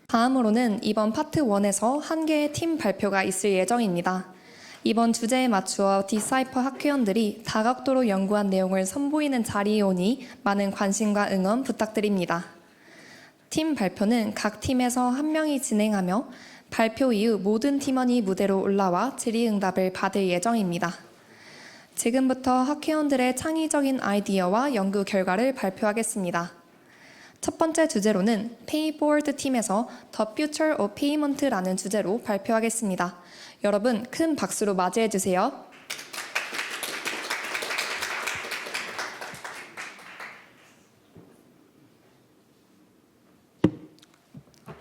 다음으로는 이번 파트 1에서 한 개의 팀 발표가 있을 예정입니다. 이번 주제에 맞추어 디사이퍼 학회원들이 다각도로 연구한 내용을 선보이는 자리에 오니 많은 관심과 응원 부탁드립니다. 팀 발표는 각 팀에서 한 명이 진행하며 발표 이후 모든 팀원이 무대로 올라와 질의응답을 받을 예정입니다. 지금부터 학회원들의 창의적인 아이디어와 연구 결과를 발표하겠습니다. 첫 번째 주제로는 페이보드 팀에서 The Future of Payment라는 주제로 발표하겠습니다. 여러분 큰 박수로 맞이해 주세요.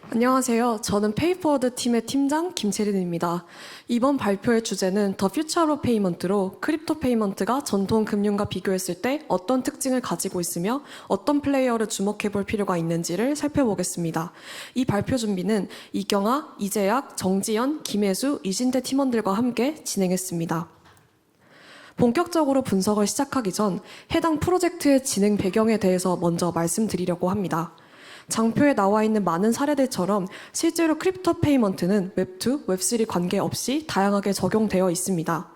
안녕하세요. 저는 페이포워드 팀의 팀장 김채린입니다. 이번 발표의 주제는 더 퓨처로 페이먼트로 크립토 페이먼트가 전통 금융과 비교했을 때 어떤 특징을 가지고 있으며 어떤 플레이어를 주목해 볼 필요가 있는지를 살펴보겠습니다. 이 발표 준비는 이경아, 이재학, 정지연, 김혜수, 이진대 팀원들과 함께 진행했습니다. 본격적으로 분석을 시작하기 전 해당 프로젝트의 진행 배경에 대해서 먼저 말씀드리려고 합니다. 장표에 나와 있는 많은 사례들처럼 실제로 크립토 페이먼트는 웹2, 웹3 관계없이 다양하게 적용되어 있습니다.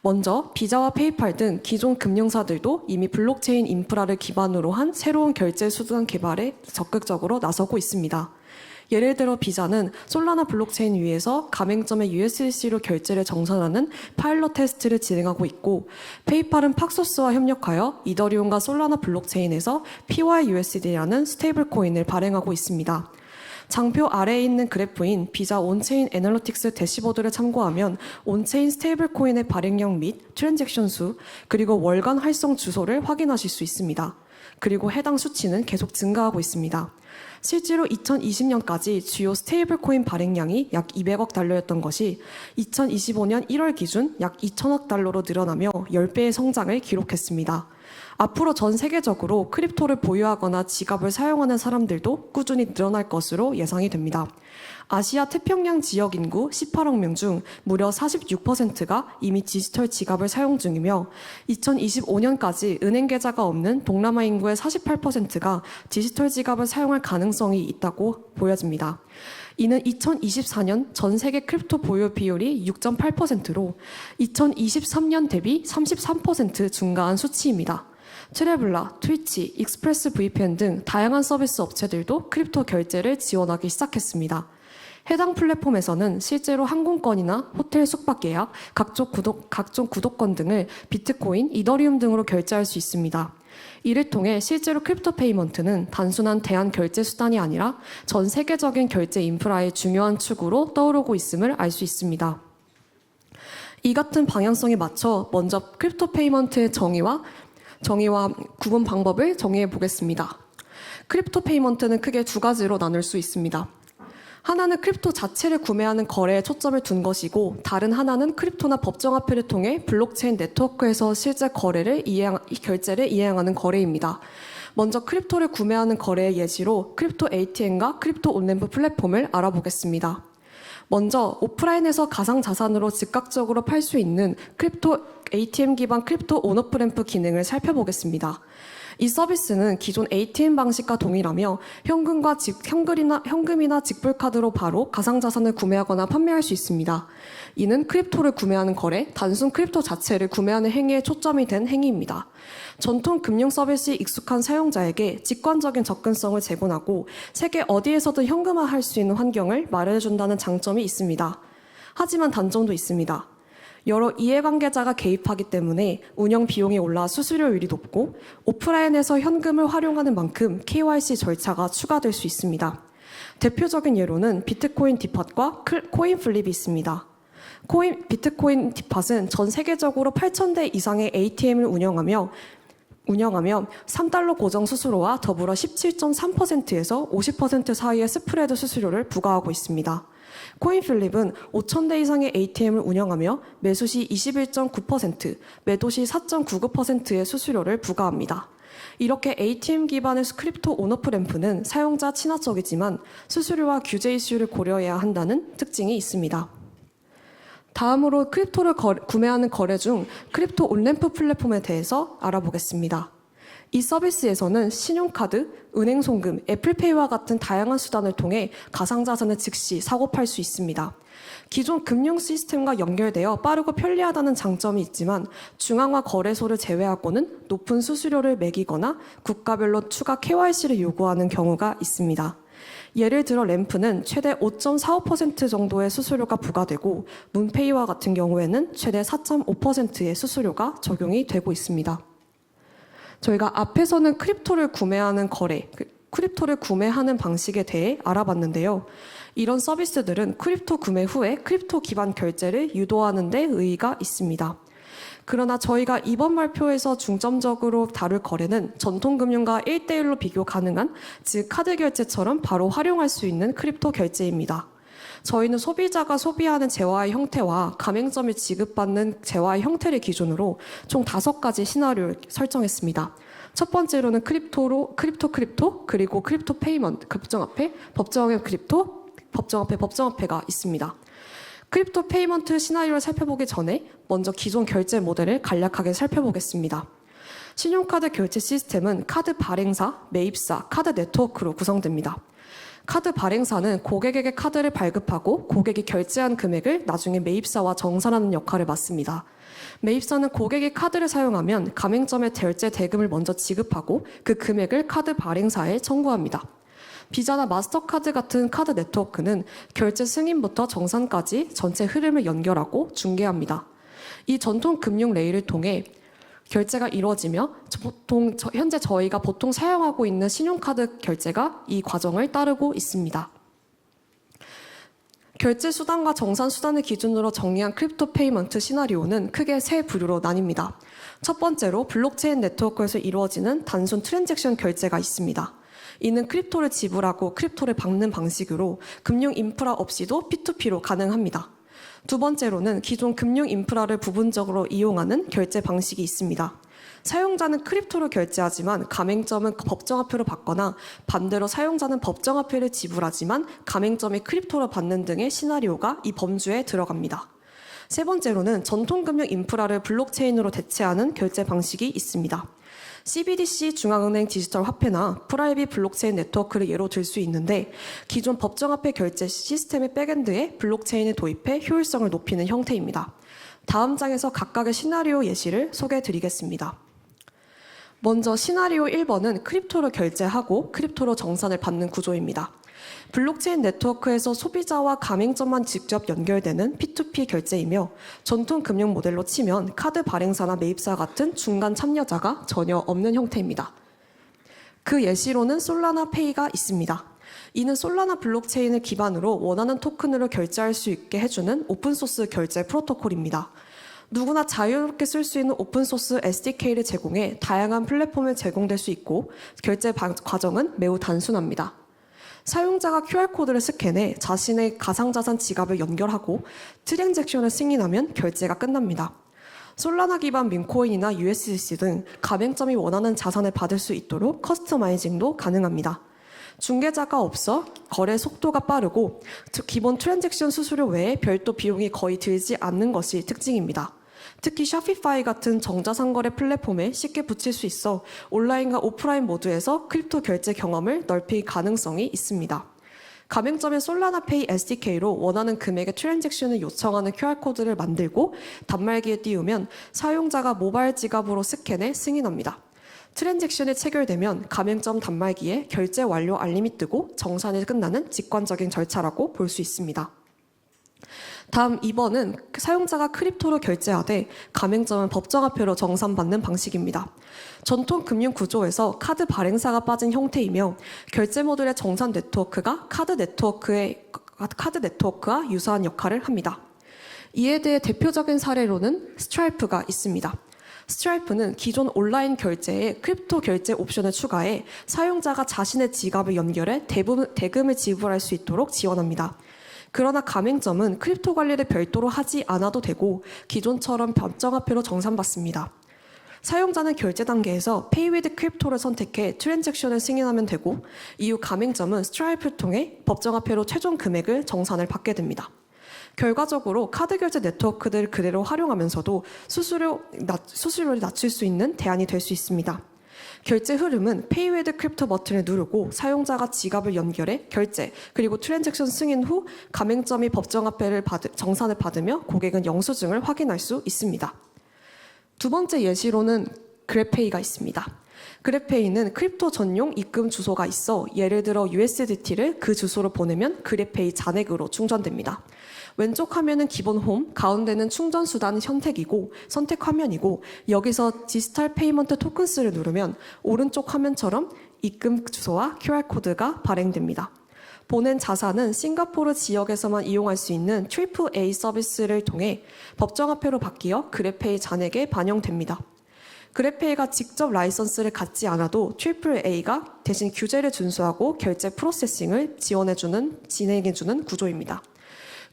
먼저 비자와 페이팔 등 기존 금융사들도 이미 블록체인 인프라를 기반으로 한 새로운 결제 수단 개발에 적극적으로 나서고 있습니다. 예를 들어 비자는 솔라나 블록체인 위에서 가맹점의 USDC로 결제를 정산하는 파일럿 테스트를 진행하고 있고, 페이팔은 팍소스와 협력하여 이더리움과 솔라나 블록체인에서 PYUSD라는 스테이블 코인을 발행하고 있습니다. 장표 아래에 있는 그래프인 비자 온체인 애널리틱스 대시보드를 참고하면 온체인 스테이블 코인의 발행량 및 트랜잭션 수, 그리고 월간 활성 주소를 확인하실 수 있습니다. 그리고 해당 수치는 계속 증가하고 있습니다. 실제로 2020년까지 주요 스테이블 코인 발행량이 약 200억 달러였던 것이 2025년 1월 기준 약 2천억 달러로 늘어나며 10배의 성장을 기록했습니다. 앞으로 전 세계적으로 크립토를 보유하거나 지갑을 사용하는 사람들도 꾸준히 늘어날 것으로 예상이 됩니다. 아시아 태평양 지역 인구 18억 명 중 무려 46%가 이미 디지털 지갑을 사용 중이며 2025년까지 은행 계좌가 없는 동남아 인구의 48%가 디지털 지갑을 사용할 가능성이 있다고 보여집니다. 이는 2024년 전 세계 크립토 보유 비율이 6.8%로 2023년 대비 33% 증가한 수치입니다. 트래블라, 트위치, 익스프레스 VPN 등 다양한 서비스 업체들도 크립토 결제를 지원하기 시작했습니다. 해당 플랫폼에서는 실제로 항공권이나 호텔 숙박 예약, 각종 구독권 등을 비트코인, 이더리움 등으로 결제할 수 있습니다. 이를 통해 실제로 크립토 페이먼트는 단순한 대한 결제 수단이 아니라 전 세계적인 결제 인프라의 중요한 축으로 떠오르고 있음을 알 수 있습니다. 이 같은 방향성에 맞춰 먼저 크립토 페이먼트의 정의와 구분 방법을 정의해 보겠습니다. 크립토 페이먼트는 크게 두 가지로 나눌 수 있습니다. 하나는 크립토 자체를 구매하는 거래에 초점을 둔 것이고, 다른 하나는 크립토나 법정화폐를 통해 블록체인 네트워크에서 실제 결제를 이행하는 거래입니다. 먼저 크립토를 구매하는 거래의 예시로 크립토 ATM과 크립토 온램프 플랫폼을 알아보겠습니다. 먼저 오프라인에서 가상자산으로 즉각적으로 팔 수 있는 크립토 ATM 기반 크립토 온오프램프 기능을 살펴보겠습니다. 이 서비스는 기존 ATM 방식과 동일하며 현금이나 직불카드로 바로 가상자산을 구매하거나 판매할 수 있습니다. 이는 크립토를 구매하는 거래, 단순 크립토 자체를 구매하는 행위에 초점이 된 행위입니다. 전통 금융 서비스에 익숙한 사용자에게 직관적인 접근성을 제공하고 세계 어디에서든 현금화할 수 있는 환경을 마련해준다는 장점이 있습니다. 하지만 단점도 있습니다. 여러 이해관계자가 개입하기 때문에 운영 비용이 올라 수수료율이 높고, 오프라인에서 현금을 활용하는 만큼 KYC 절차가 추가될 수 있습니다. 대표적인 예로는 비트코인 디팟과 코인 플립이 있습니다. 비트코인 디팟은 전 세계적으로 8,000대 이상의 ATM을 운영하며 3달러 고정 수수료와 더불어 17.3%에서 50% 사이의 스프레드 수수료를 부과하고 있습니다. 코인필립은 5,000대 이상의 ATM을 운영하며 매수시 21.9%, 매도시 4.99%의 수수료를 부과합니다. 이렇게 ATM 기반의 크립토 온오프 램프는 사용자 친화적이지만 수수료와 규제 이슈를 고려해야 한다는 특징이 있습니다. 다음으로 크립토를 구매하는 거래 중 크립토 온램프 플랫폼에 대해서 알아보겠습니다. 이 서비스에서는 신용카드, 은행 송금, 애플페이와 같은 다양한 수단을 통해 가상자산을 즉시 사고 팔 수 있습니다. 기존 금융 시스템과 연결되어 빠르고 편리하다는 장점이 있지만 중앙화 거래소를 제외하고는 높은 수수료를 매기거나 국가별로 추가 KYC를 요구하는 경우가 있습니다. 예를 들어 램프는 최대 5.45% 정도의 수수료가 부과되고 문페이와 같은 경우에는 최대 4.5%의 수수료가 적용이 되고 있습니다. 저희가 앞에서는 크립토를 구매하는 거래, 크립토를 구매하는 방식에 대해 알아봤는데요. 이런 서비스들은 크립토 구매 후에 크립토 기반 결제를 유도하는 데 의의가 있습니다. 그러나 저희가 이번 발표에서 중점적으로 다룰 거래는 전통금융과 1대1로 비교 가능한, 즉 카드 결제처럼 바로 활용할 수 있는 크립토 결제입니다. 저희는 소비자가 소비하는 재화의 형태와 가맹점이 지급받는 재화의 형태를 기준으로 총 5가지 시나리오를 설정했습니다. 첫 번째로는 크립토, 그리고 크립토 페이먼트, 법정화폐 법정화폐가 있습니다. 크립토 페이먼트 시나리오를 살펴보기 전에 먼저 기존 결제 모델을 간략하게 살펴보겠습니다. 신용카드 결제 시스템은 카드 발행사, 매입사, 카드 네트워크로 구성됩니다. 카드 발행사는 고객에게 카드를 발급하고 고객이 결제한 금액을 나중에 매입사와 정산하는 역할을 맡습니다. 매입사는 고객이 카드를 사용하면 가맹점에 결제 대금을 먼저 지급하고 그 금액을 카드 발행사에 청구합니다. 비자나 마스터카드 같은 카드 네트워크는 결제 승인부터 정산까지 전체 흐름을 연결하고 중개합니다. 이 전통 금융 레일을 통해 결제가 이루어지며 현재 저희가 보통 사용하고 있는 신용카드 결제가 이 과정을 따르고 있습니다. 결제 수단과 정산 수단을 기준으로 정의한 크립토 페이먼트 시나리오는 크게 세 부류로 나뉩니다. 첫 번째로 블록체인 네트워크에서 이루어지는 단순 트랜잭션 결제가 있습니다. 이는 크립토를 지불하고 크립토를 받는 방식으로 금융 인프라 없이도 P2P로 가능합니다. 두 번째로는 기존 금융 인프라를 부분적으로 이용하는 결제 방식이 있습니다. 사용자는 크립토로 결제하지만 가맹점은 법정화폐로 받거나 반대로 사용자는 법정화폐를 지불하지만 가맹점이 크립토로 받는 등의 시나리오가 이 범주에 들어갑니다. 세 번째로는 전통금융 인프라를 블록체인으로 대체하는 결제 방식이 있습니다. CBDC 중앙은행 디지털 화폐나 프라이빗 블록체인 네트워크를 예로 들 수 있는데 기존 법정화폐 결제 시스템의 백엔드에 블록체인을 도입해 효율성을 높이는 형태입니다. 다음 장에서 각각의 시나리오 예시를 소개해 드리겠습니다. 먼저 시나리오 1번은 크립토로 결제하고 크립토로 정산을 받는 구조입니다. 블록체인 네트워크에서 소비자와 가맹점만 직접 연결되는 P2P 결제이며 전통 금융 모델로 치면 카드 발행사나 매입사 같은 중간 참여자가 전혀 없는 형태입니다. 그 예시로는 솔라나 페이가 있습니다. 이는 솔라나 블록체인을 기반으로 원하는 토큰으로 결제할 수 있게 해주는 오픈소스 결제 프로토콜입니다. 누구나 자유롭게 쓸 수 있는 오픈소스 SDK를 제공해 다양한 플랫폼에 제공될 수 있고 결제 과정은 매우 단순합니다. 사용자가 QR코드를 스캔해 자신의 가상자산 지갑을 연결하고 트랜잭션을 승인하면 결제가 끝납니다. 솔라나 기반 민코인이나 USDC 등 가맹점이 원하는 자산을 받을 수 있도록 커스터마이징도 가능합니다. 중개자가 없어 거래 속도가 빠르고 기본 트랜잭션 수수료 외에 별도 비용이 거의 들지 않는 것이 특징입니다. 특히 샤피파이 같은 정자상거래 플랫폼에 쉽게 붙일 수 있어 온라인과 오프라인 모두에서 크립토 결제 경험을 넓힐 가능성이 있습니다. 가맹점의 솔라나페이 SDK로 원하는 금액의 트랜잭션을 요청하는 QR코드를 만들고 단말기에 띄우면 사용자가 모바일 지갑으로 스캔해 승인합니다. 트랜잭션이 체결되면 가맹점 단말기에 결제 완료 알림이 뜨고 정산이 끝나는 직관적인 절차라고 볼 수 있습니다. 다음 2번은 사용자가 크립토로 결제하되 가맹점은 법정화폐로 정산받는 방식입니다. 전통 금융 구조에서 카드 발행사가 빠진 형태이며 결제 모듈의 정산 네트워크가 카드 네트워크와 유사한 역할을 합니다. 이에 대해 대표적인 사례로는 스트라이프가 있습니다. 스트라이프는 기존 온라인 결제에 크립토 결제 옵션을 추가해 사용자가 자신의 지갑을 연결해 대금을 지불할 수 있도록 지원합니다. 그러나 가맹점은 크립토 관리를 별도로 하지 않아도 되고 기존처럼 법정화폐로 정산받습니다. 사용자는 결제 단계에서 Pay with Crypto를 선택해 트랜잭션을 승인하면 되고 이후 가맹점은 스트라이프를 통해 법정화폐로 최종 금액을 정산을 받게 됩니다. 결과적으로 카드 결제 네트워크들을 그대로 활용하면서도 수수료를 낮출 수 있는 대안이 될 수 있습니다. 결제 흐름은 Pay with Crypto 버튼을 누르고 사용자가 지갑을 연결해 결제, 그리고 트랜잭션 승인 후 가맹점이 법정화폐를 정산을 받으며 고객은 영수증을 확인할 수 있습니다. 두 번째 예시로는 그랩페이가 있습니다. 그랩페이는 크립토 전용 입금 주소가 있어 예를 들어 USDT를 그 주소로 보내면 그랩페이 잔액으로 충전됩니다. 왼쪽 화면은 기본 홈, 가운데는 충전 수단 선택 화면이고 여기서 디지털 페이먼트 토큰스를 누르면 오른쪽 화면처럼 입금 주소와 QR코드가 발행됩니다. 보낸 자산은 싱가포르 지역에서만 이용할 수 있는 AAA 서비스를 통해 법정화폐로 바뀌어 그랩페이 잔액에 반영됩니다. 그랩페이가 직접 라이선스를 갖지 않아도 AAA가 대신 규제를 준수하고 결제 프로세싱을 진행해주는 구조입니다.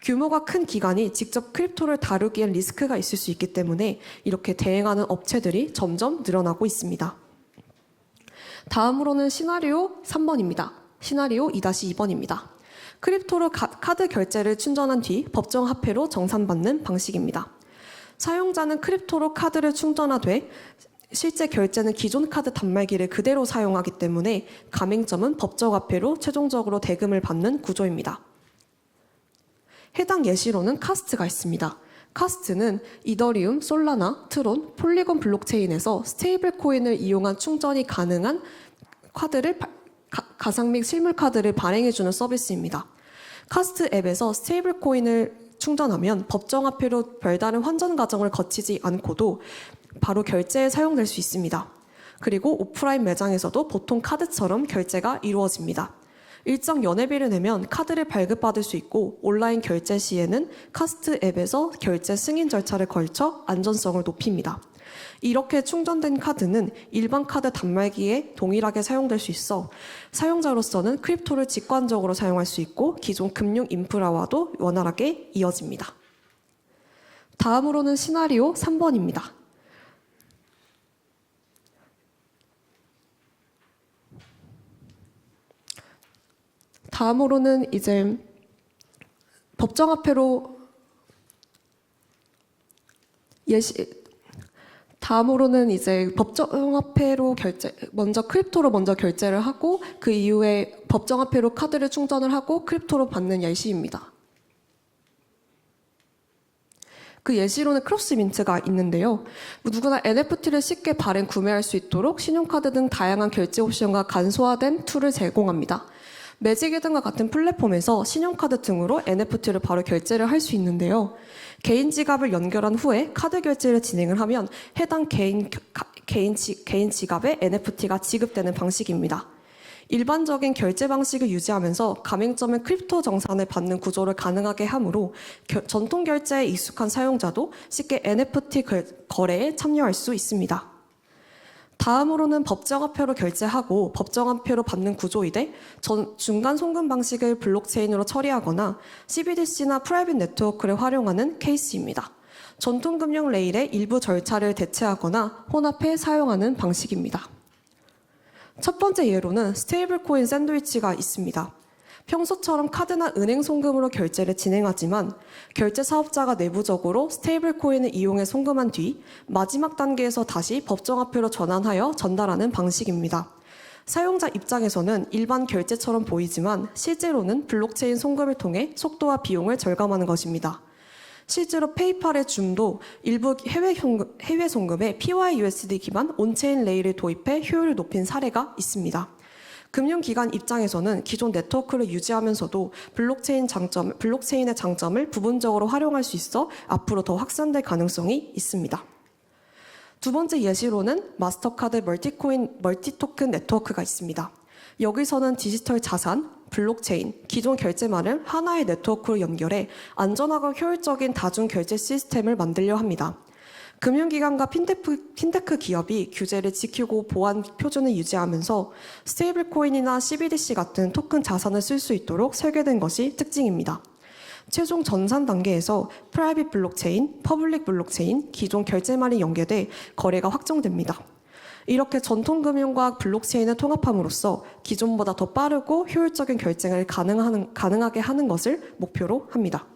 규모가 큰 기관이 직접 크립토를 다루기엔 리스크가 있을 수 있기 때문에 이렇게 대행하는 업체들이 점점 늘어나고 있습니다. 다음으로는 시나리오 3번입니다. 시나리오 2-2번입니다. 크립토로 카드 결제를 충전한 뒤 법정화폐로 정산받는 방식입니다. 사용자는 크립토로 카드를 충전하되 실제 결제는 기존 카드 단말기를 그대로 사용하기 때문에 가맹점은 법정화폐로 최종적으로 대금을 받는 구조입니다. 해당 예시로는 카스트가 있습니다. 카스트는 이더리움, 솔라나, 트론, 폴리곤 블록체인에서 스테이블 코인을 이용한 충전이 가능한 카드를 가상 및 실물 카드를 발행해주는 서비스입니다. 카스트 앱에서 스테이블 코인을 충전하면 법정화폐로 별다른 환전 과정을 거치지 않고도 바로 결제에 사용될 수 있습니다. 그리고 오프라인 매장에서도 보통 카드처럼 결제가 이루어집니다. 일정 연회비를 내면 카드를 발급받을 수 있고 온라인 결제 시에는 카스트 앱에서 결제 승인 절차를 걸쳐 안전성을 높입니다. 이렇게 충전된 카드는 일반 카드 단말기에 동일하게 사용될 수 있어 사용자로서는 크립토를 직관적으로 사용할 수 있고 기존 금융 인프라와도 원활하게 이어집니다. 다음으로는 시나리오 3번입니다. 다음으로는 이제 법정화폐로 먼저 크립토로 결제를 하고 그 이후에 법정화폐로 카드를 충전을 하고 크립토로 받는 예시입니다. 그 예시로는 크로스민트가 있는데요. 누구나 NFT를 쉽게 발행 구매할 수 있도록 신용카드 등 다양한 결제 옵션과 간소화된 툴을 제공합니다. 매직에 등과 같은 플랫폼에서 신용카드 등으로 NFT를 바로 결제를 할 수 있는데요. 개인 지갑을 연결한 후에 카드 결제를 진행을 하면 해당 개인 지갑에 NFT가 지급되는 방식입니다. 일반적인 결제 방식을 유지하면서 가맹점은 크립토 정산을 받는 구조를 가능하게 하므로 전통 결제에 익숙한 사용자도 쉽게 NFT 거래에 참여할 수 있습니다. 다음으로는 법정화폐로 결제하고 법정화폐로 받는 구조이되 중간 송금 방식을 블록체인으로 처리하거나 CBDC나 프라이빗 네트워크를 활용하는 케이스입니다. 전통금융 레일의 일부 절차를 대체하거나 혼합해 사용하는 방식입니다. 첫 번째 예로는 스테이블 코인 샌드위치가 있습니다. 평소처럼 카드나 은행 송금으로 결제를 진행하지만 결제 사업자가 내부적으로 스테이블 코인을 이용해 송금한 뒤 마지막 단계에서 다시 법정화폐로 전환하여 전달하는 방식입니다. 사용자 입장에서는 일반 결제처럼 보이지만 실제로는 블록체인 송금을 통해 속도와 비용을 절감하는 것입니다. 실제로 페이팔의 줌도 일부 해외 송금에 PYUSD 기반 온체인 레일을 도입해 효율을 높인 사례가 있습니다. 금융기관 입장에서는 기존 네트워크를 유지하면서도 블록체인의 장점을 부분적으로 활용할 수 있어 앞으로 더 확산될 가능성이 있습니다. 두 번째 예시로는 마스터카드 멀티토큰 네트워크가 있습니다. 여기서는 디지털 자산, 블록체인, 기존 결제만을 하나의 네트워크로 연결해 안전하고 효율적인 다중 결제 시스템을 만들려 합니다. 금융기관과 핀테크 기업이 규제를 지키고 보안 표준을 유지하면서 스테이블 코인이나 CBDC 같은 토큰 자산을 쓸 수 있도록 설계된 것이 특징입니다. 최종 전산 단계에서 프라이빗 블록체인, 퍼블릭 블록체인, 기존 결제만이 연계돼 거래가 확정됩니다. 이렇게 전통금융과 블록체인을 통합함으로써 기존보다 더 빠르고 효율적인 결제를 가능하게 하는 것을 목표로 합니다.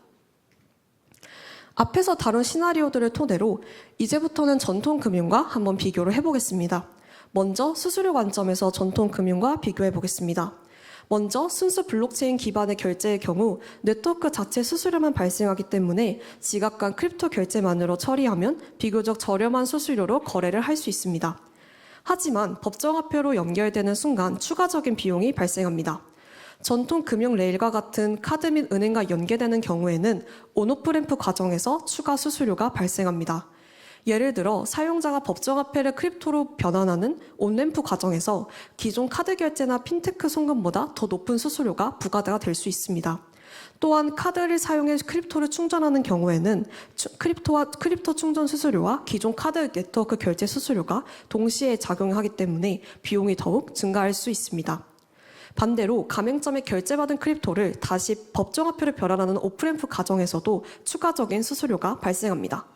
앞에서 다룬 시나리오들을 토대로 이제부터는 전통금융과 한번 비교를 해보겠습니다. 먼저 수수료 관점에서 전통 금융과 비교해 보겠습니다. 먼저 순수 블록체인 기반의 결제의 경우 네트워크 자체 수수료만 발생하기 때문에 지갑 간 크립토 결제만으로 처리하면 비교적 저렴한 수수료로 거래를 할 수 있습니다. 하지만 법정화폐로 연결되는 순간 추가적인 비용이 발생합니다. 전통 금융 레일과 같은 카드 및 은행과 연계되는 경우에는 온오프램프 과정에서 추가 수수료가 발생합니다. 예를 들어 사용자가 법정화폐를 크립토로 변환하는 온램프 과정에서 기존 카드 결제나 핀테크 송금보다 더 높은 수수료가 부과가 될 수 있습니다. 또한 카드를 사용해 크립토를 충전하는 경우에는 크립토 충전 수수료와 기존 카드 네트워크 결제 수수료가 동시에 작용하기 때문에 비용이 더욱 증가할 수 있습니다. 반대로 가맹점에 결제받은 크립토를 다시 법정화폐로 변환하는 오프램프 과정에서도 추가적인 수수료가 발생합니다.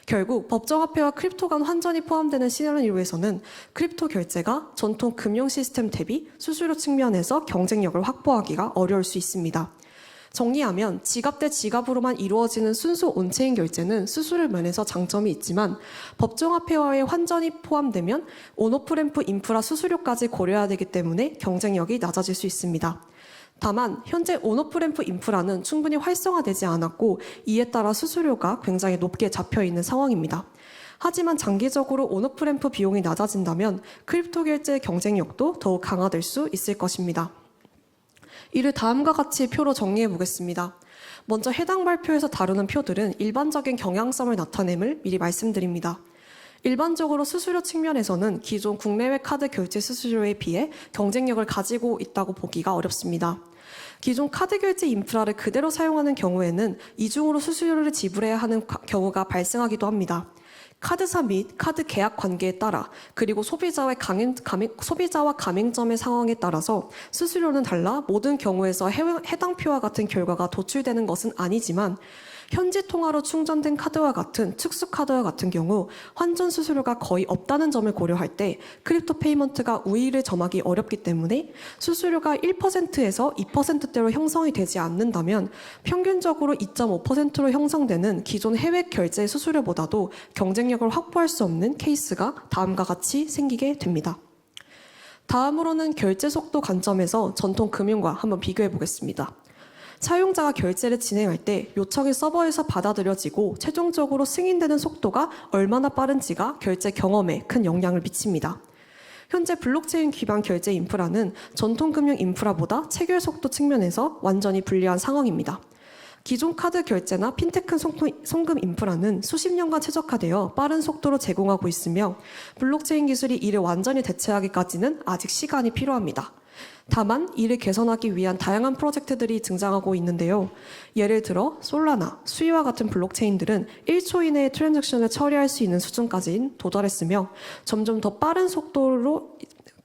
결국 법정화폐와 크립토 간 환전이 포함되는 시나리오에서는 크립토 결제가 전통 금융 시스템 대비 수수료 측면에서 경쟁력을 확보하기가 어려울 수 있습니다. 정리하면 지갑 대 지갑으로만 이루어지는 순수 온체인 결제는 수수료 면에서 장점이 있지만 법정화폐와의 환전이 포함되면 온오프램프 인프라 수수료까지 고려해야 되기 때문에 경쟁력이 낮아질 수 있습니다. 다만 현재 온오프램프 인프라는 충분히 활성화되지 않았고 이에 따라 수수료가 굉장히 높게 잡혀있는 상황입니다. 하지만 장기적으로 온오프램프 비용이 낮아진다면 크립토 결제의 경쟁력도 더욱 강화될 수 있을 것입니다. 이를 다음과 같이 표로 정리해 보겠습니다. 먼저 해당 발표에서 다루는 표들은 일반적인 경향성을 나타냄을 미리 말씀드립니다. 일반적으로 수수료 측면에서는 기존 국내외 카드 결제 수수료에 비해 경쟁력을 가지고 있다고 보기가 어렵습니다. 기존 카드 결제 인프라를 그대로 사용하는 경우에는 이중으로 수수료를 지불해야 하는 경우가 발생하기도 합니다. 카드사 및 카드 계약 관계에 따라 그리고 소비자와 가맹점의 상황에 따라서 수수료는 달라 모든 경우에서 해당 표와 같은 결과가 도출되는 것은 아니지만 현지 통화로 충전된 카드와 같은 특수 카드와 같은 경우 환전 수수료가 거의 없다는 점을 고려할 때 크립토 페이먼트가 우위를 점하기 어렵기 때문에 수수료가 1%에서 2%대로 형성이 되지 않는다면 평균적으로 2.5%로 형성되는 기존 해외 결제 수수료보다도 경쟁력을 확보할 수 없는 케이스가 다음과 같이 생기게 됩니다. 다음으로는 결제 속도 관점에서 전통 금융과 한번 비교해 보겠습니다. 사용자가 결제를 진행할 때 요청이 서버에서 받아들여지고 최종적으로 승인되는 속도가 얼마나 빠른지가 결제 경험에 큰 영향을 미칩니다. 현재 블록체인 기반 결제 인프라는 전통 금융 인프라보다 체결 속도 측면에서 완전히 불리한 상황입니다. 기존 카드 결제나 핀테크 송금 인프라는 수십 년간 최적화되어 빠른 속도로 제공하고 있으며 블록체인 기술이 이를 완전히 대체하기까지는 아직 시간이 필요합니다. 다만 이를 개선하기 위한 다양한 프로젝트들이 등장하고 있는데요. 예를 들어 솔라나, 수이와 같은 블록체인들은 1초 이내에 트랜잭션을 처리할 수 있는 수준까지 도달했으며 점점 더 빠른 속도로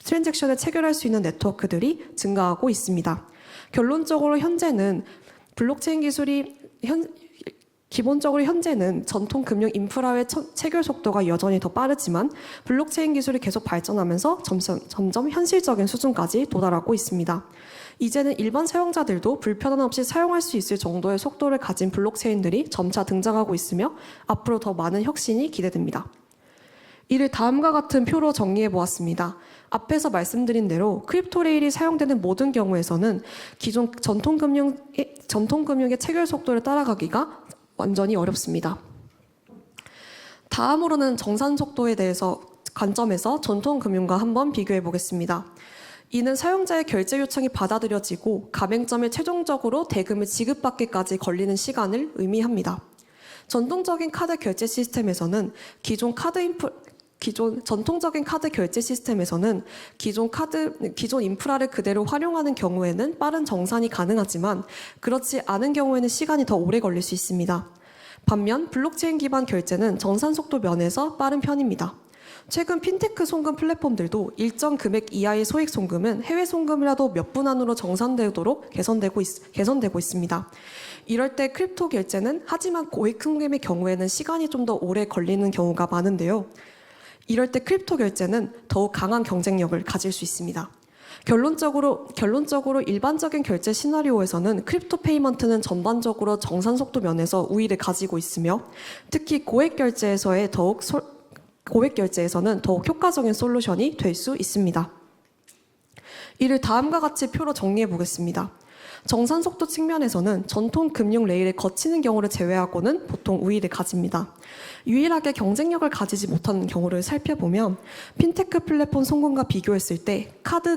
트랜잭션을 체결할 수 있는 네트워크들이 증가하고 있습니다. 결론적으로 현재는 블록체인 기술이 기본적으로 현재는 전통 금융 인프라의 체결 속도가 여전히 더 빠르지만 블록체인 기술이 계속 발전하면서 점점 현실적인 수준까지 도달하고 있습니다. 이제는 일반 사용자들도 불편함 없이 사용할 수 있을 정도의 속도를 가진 블록체인들이 점차 등장하고 있으며 앞으로 더 많은 혁신이 기대됩니다. 이를 다음과 같은 표로 정리해 보았습니다. 앞에서 말씀드린 대로 크립토 레일이 사용되는 모든 경우에서는 기존 전통 금융의 체결 속도를 따라가기가 완전히 어렵습니다. 다음으로는 정산 속도에 대해서 관점에서 전통 금융과 한번 비교해 보겠습니다. 이는 사용자의 결제 요청이 받아들여지고 가맹점에 최종적으로 대금을 지급받기까지 걸리는 시간을 의미합니다. 전통적인 카드 결제 시스템에서는 기존 전통적인 카드 결제 시스템에서는 기존 인프라를 그대로 활용하는 경우에는 빠른 정산이 가능하지만 그렇지 않은 경우에는 시간이 더 오래 걸릴 수 있습니다. 반면 블록체인 기반 결제는 정산 속도 면에서 빠른 편입니다. 최근 핀테크 송금 플랫폼들도 일정 금액 이하의 소액 송금은 해외 송금이라도 몇 분 안으로 정산되도록 개선되고 있습니다. 이럴 때 크립토 결제는 하지만 고액 송금의 경우에는 시간이 좀 더 오래 걸리는 경우가 많은데요. 이럴 때 크립토 결제는 더욱 강한 경쟁력을 가질 수 있습니다. 결론적으로 일반적인 결제 시나리오에서는 크립토 페이먼트는 전반적으로 정산 속도 면에서 우위를 가지고 있으며 특히 고액 결제에서의 더욱 고액 결제에서는 더욱 효과적인 솔루션이 될 수 있습니다. 이를 다음과 같이 표로 정리해 보겠습니다. 정산 속도 측면에서는 전통 금융 레일을 거치는 경우를 제외하고는 보통 우위를 가집니다. 유일하게 경쟁력을 가지지 못하는 경우를 살펴보면 핀테크 플랫폼 송금과 비교했을 때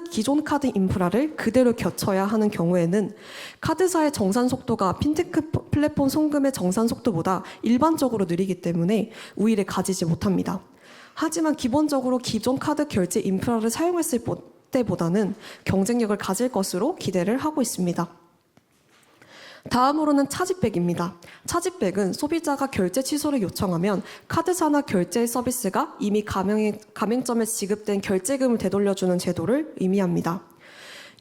기존 카드 인프라를 그대로 갖춰야 하는 경우에는 카드사의 정산 속도가 핀테크 플랫폼 송금의 정산 속도보다 일반적으로 느리기 때문에 우위를 가지지 못합니다. 하지만 기본적으로 기존 카드 결제 인프라를 사용했을 때보다는 경쟁력을 가질 것으로 기대를 하고 있습니다. 다음으로는 차지백입니다. 차지백은 소비자가 결제 취소를 요청하면 카드사나 결제 서비스가 이미 가맹점에 지급된 결제금을 되돌려주는 제도를 의미합니다.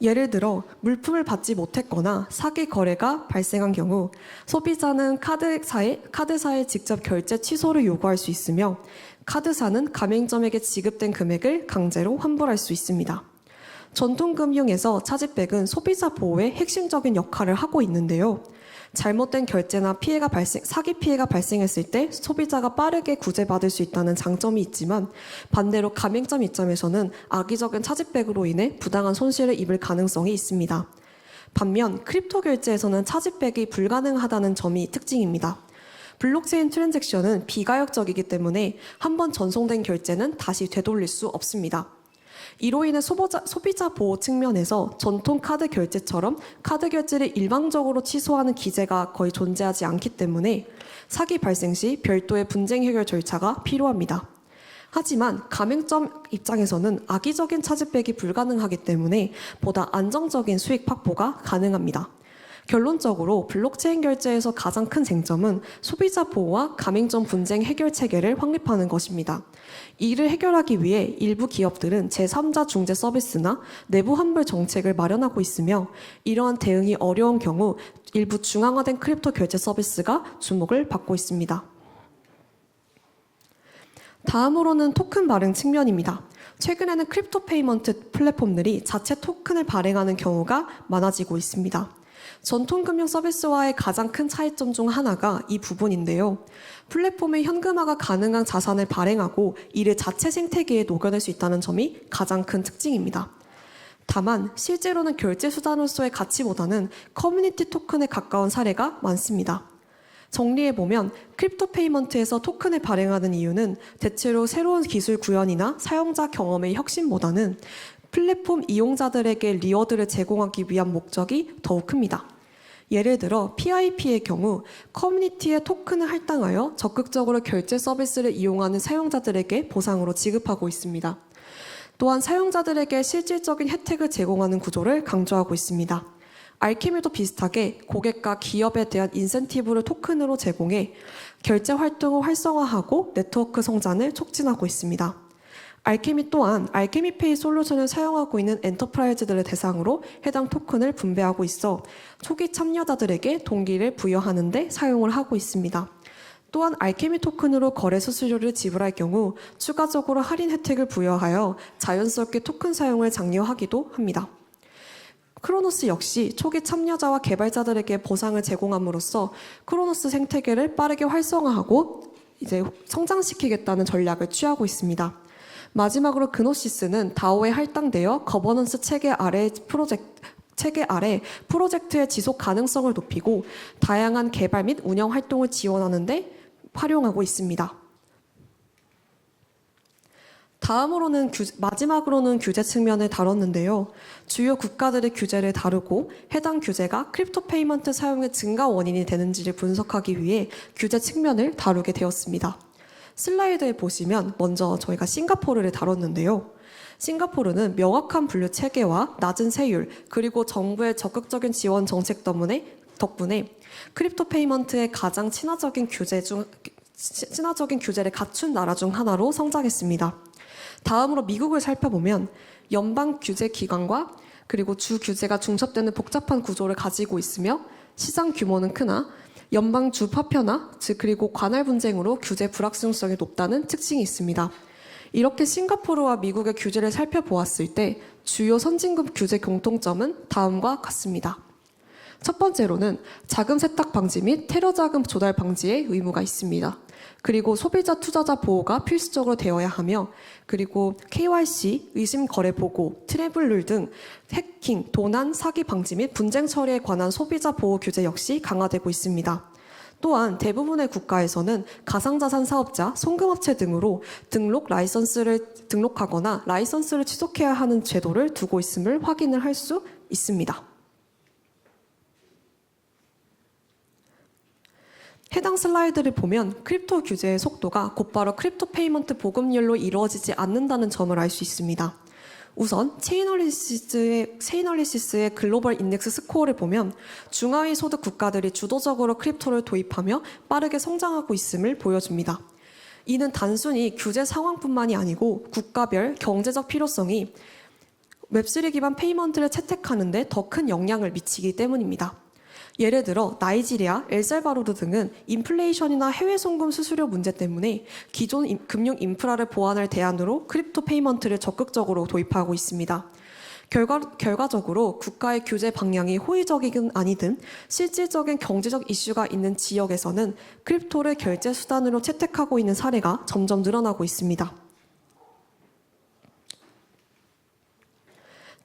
예를 들어 물품을 받지 못했거나 사기 거래가 발생한 경우 소비자는 카드사에 직접 결제 취소를 요구할 수 있으며 카드사는 가맹점에게 지급된 금액을 강제로 환불할 수 있습니다. 전통금융에서 차지백은 소비자 보호의 핵심적인 역할을 하고 있는데요. 잘못된 결제나 사기 피해가 발생했을 때 소비자가 빠르게 구제받을 수 있다는 장점이 있지만 반대로 가맹점 입장에서는 악의적인 차지백으로 인해 부당한 손실을 입을 가능성이 있습니다. 반면 크립토 결제에서는 차지백이 불가능하다는 점이 특징입니다. 블록체인 트랜잭션은 비가역적이기 때문에 한번 전송된 결제는 다시 되돌릴 수 없습니다. 이로 인해 소비자 보호 측면에서 전통 카드 결제처럼 카드 결제를 일방적으로 취소하는 기재가 거의 존재하지 않기 때문에 사기 발생 시 별도의 분쟁 해결 절차가 필요합니다. 하지만 가맹점 입장에서는 악의적인 차지백이 불가능하기 때문에 보다 안정적인 수익 확보가 가능합니다. 결론적으로 블록체인 결제에서 가장 큰 쟁점은 소비자 보호와 가맹점 분쟁 해결 체계를 확립하는 것입니다. 이를 해결하기 위해 일부 기업들은 제3자 중재 서비스나 내부 환불 정책을 마련하고 있으며 이러한 대응이 어려운 경우 일부 중앙화된 크립토 결제 서비스가 주목을 받고 있습니다. 다음으로는 토큰 발행 측면입니다. 최근에는 크립토 페이먼트 플랫폼들이 자체 토큰을 발행하는 경우가 많아지고 있습니다. 전통 금융 서비스와의 가장 큰 차이점 중 하나가 이 부분인데요. 플랫폼의 현금화가 가능한 자산을 발행하고 이를 자체 생태계에 녹여낼 수 있다는 점이 가장 큰 특징입니다. 다만 실제로는 결제 수단으로서의 가치보다는 커뮤니티 토큰에 가까운 사례가 많습니다. 정리해보면 크립토 페이먼트에서 토큰을 발행하는 이유는 대체로 새로운 기술 구현이나 사용자 경험의 혁신보다는 플랫폼 이용자들에게 리워드를 제공하기 위한 목적이 더욱 큽니다. 예를 들어 PIP의 경우 커뮤니티에 토큰을 할당하여 적극적으로 결제 서비스를 이용하는 사용자들에게 보상으로 지급하고 있습니다. 또한 사용자들에게 실질적인 혜택을 제공하는 구조를 강조하고 있습니다. 알케미도 비슷하게 고객과 기업에 대한 인센티브를 토큰으로 제공해 결제 활동을 활성화하고 네트워크 성장을 촉진하고 있습니다. 알케미 또한 알케미페이 솔루션을 사용하고 있는 엔터프라이즈들을 대상으로 해당 토큰을 분배하고 있어 초기 참여자들에게 동기를 부여하는 데 사용을 하고 있습니다. 또한 알케미 토큰으로 거래 수수료를 지불할 경우 추가적으로 할인 혜택을 부여하여 자연스럽게 토큰 사용을 장려하기도 합니다. 크로노스 역시 초기 참여자와 개발자들에게 보상을 제공함으로써 크로노스 생태계를 빠르게 활성화하고 이제 성장시키겠다는 전략을 취하고 있습니다. 마지막으로 그노시스는 다오에 할당되어 거버넌스 체계 아래 프로젝트의 지속 가능성을 높이고 다양한 개발 및 운영 활동을 지원하는 데 활용하고 있습니다. 마지막으로는 규제 측면을 다뤘는데요. 주요 국가들의 규제를 다루고 해당 규제가 크립토 페이먼트 사용의 증가 원인이 되는지를 분석하기 위해 규제 측면을 다루게 되었습니다. 슬라이드에 보시면 먼저 저희가 싱가포르를 다뤘는데요. 싱가포르는 명확한 분류 체계와 낮은 세율 그리고 정부의 적극적인 지원 정책 덕분에 크립토 페이먼트의 가장 친화적인 규제를 갖춘 나라 중 하나로 성장했습니다. 다음으로 미국을 살펴보면 연방 규제 기관과 그리고 주 규제가 중첩되는 복잡한 구조를 가지고 있으며 시장 규모는 크나 연방주 파편화, 그리고 관할 분쟁으로 규제 불확실성이 높다는 특징이 있습니다. 이렇게 싱가포르와 미국의 규제를 살펴보았을 때 주요 선진국 규제 공통점은 다음과 같습니다. 첫 번째로는 자금 세탁 방지 및 테러 자금 조달 방지의 의무가 있습니다. 그리고 소비자 투자자 보호가 필수적으로 되어야 하며, 그리고 KYC, 의심 거래 보고, 트래블룰 등 해킹, 도난, 사기 방지 및 분쟁 처리에 관한 소비자 보호 규제 역시 강화되고 있습니다. 또한 대부분의 국가에서는 가상자산 사업자, 송금업체 등으로 라이선스를 등록하거나 라이선스를 취소해야 하는 제도를 두고 있음을 확인을 할 수 있습니다. 해당 슬라이드를 보면 크립토 규제의 속도가 곧바로 크립토 페이먼트 보급률로 이루어지지 않는다는 점을 알 수 있습니다. 우선 체인얼리시스의 글로벌 인덱스 스코어를 보면 중하위 소득 국가들이 주도적으로 크립토를 도입하며 빠르게 성장하고 있음을 보여줍니다. 이는 단순히 규제 상황뿐만이 아니고 국가별 경제적 필요성이 웹3 기반 페이먼트를 채택하는 데 더 큰 영향을 미치기 때문입니다. 예를 들어 나이지리아, 엘살바도르 등은 인플레이션이나 해외 송금 수수료 문제 때문에 기존 금융 인프라를 보완할 대안으로 크립토 페이먼트를 적극적으로 도입하고 있습니다. 결과적으로 국가의 규제 방향이 호의적이든 아니든 실질적인 경제적 이슈가 있는 지역에서는 크립토를 결제 수단으로 채택하고 있는 사례가 점점 늘어나고 있습니다.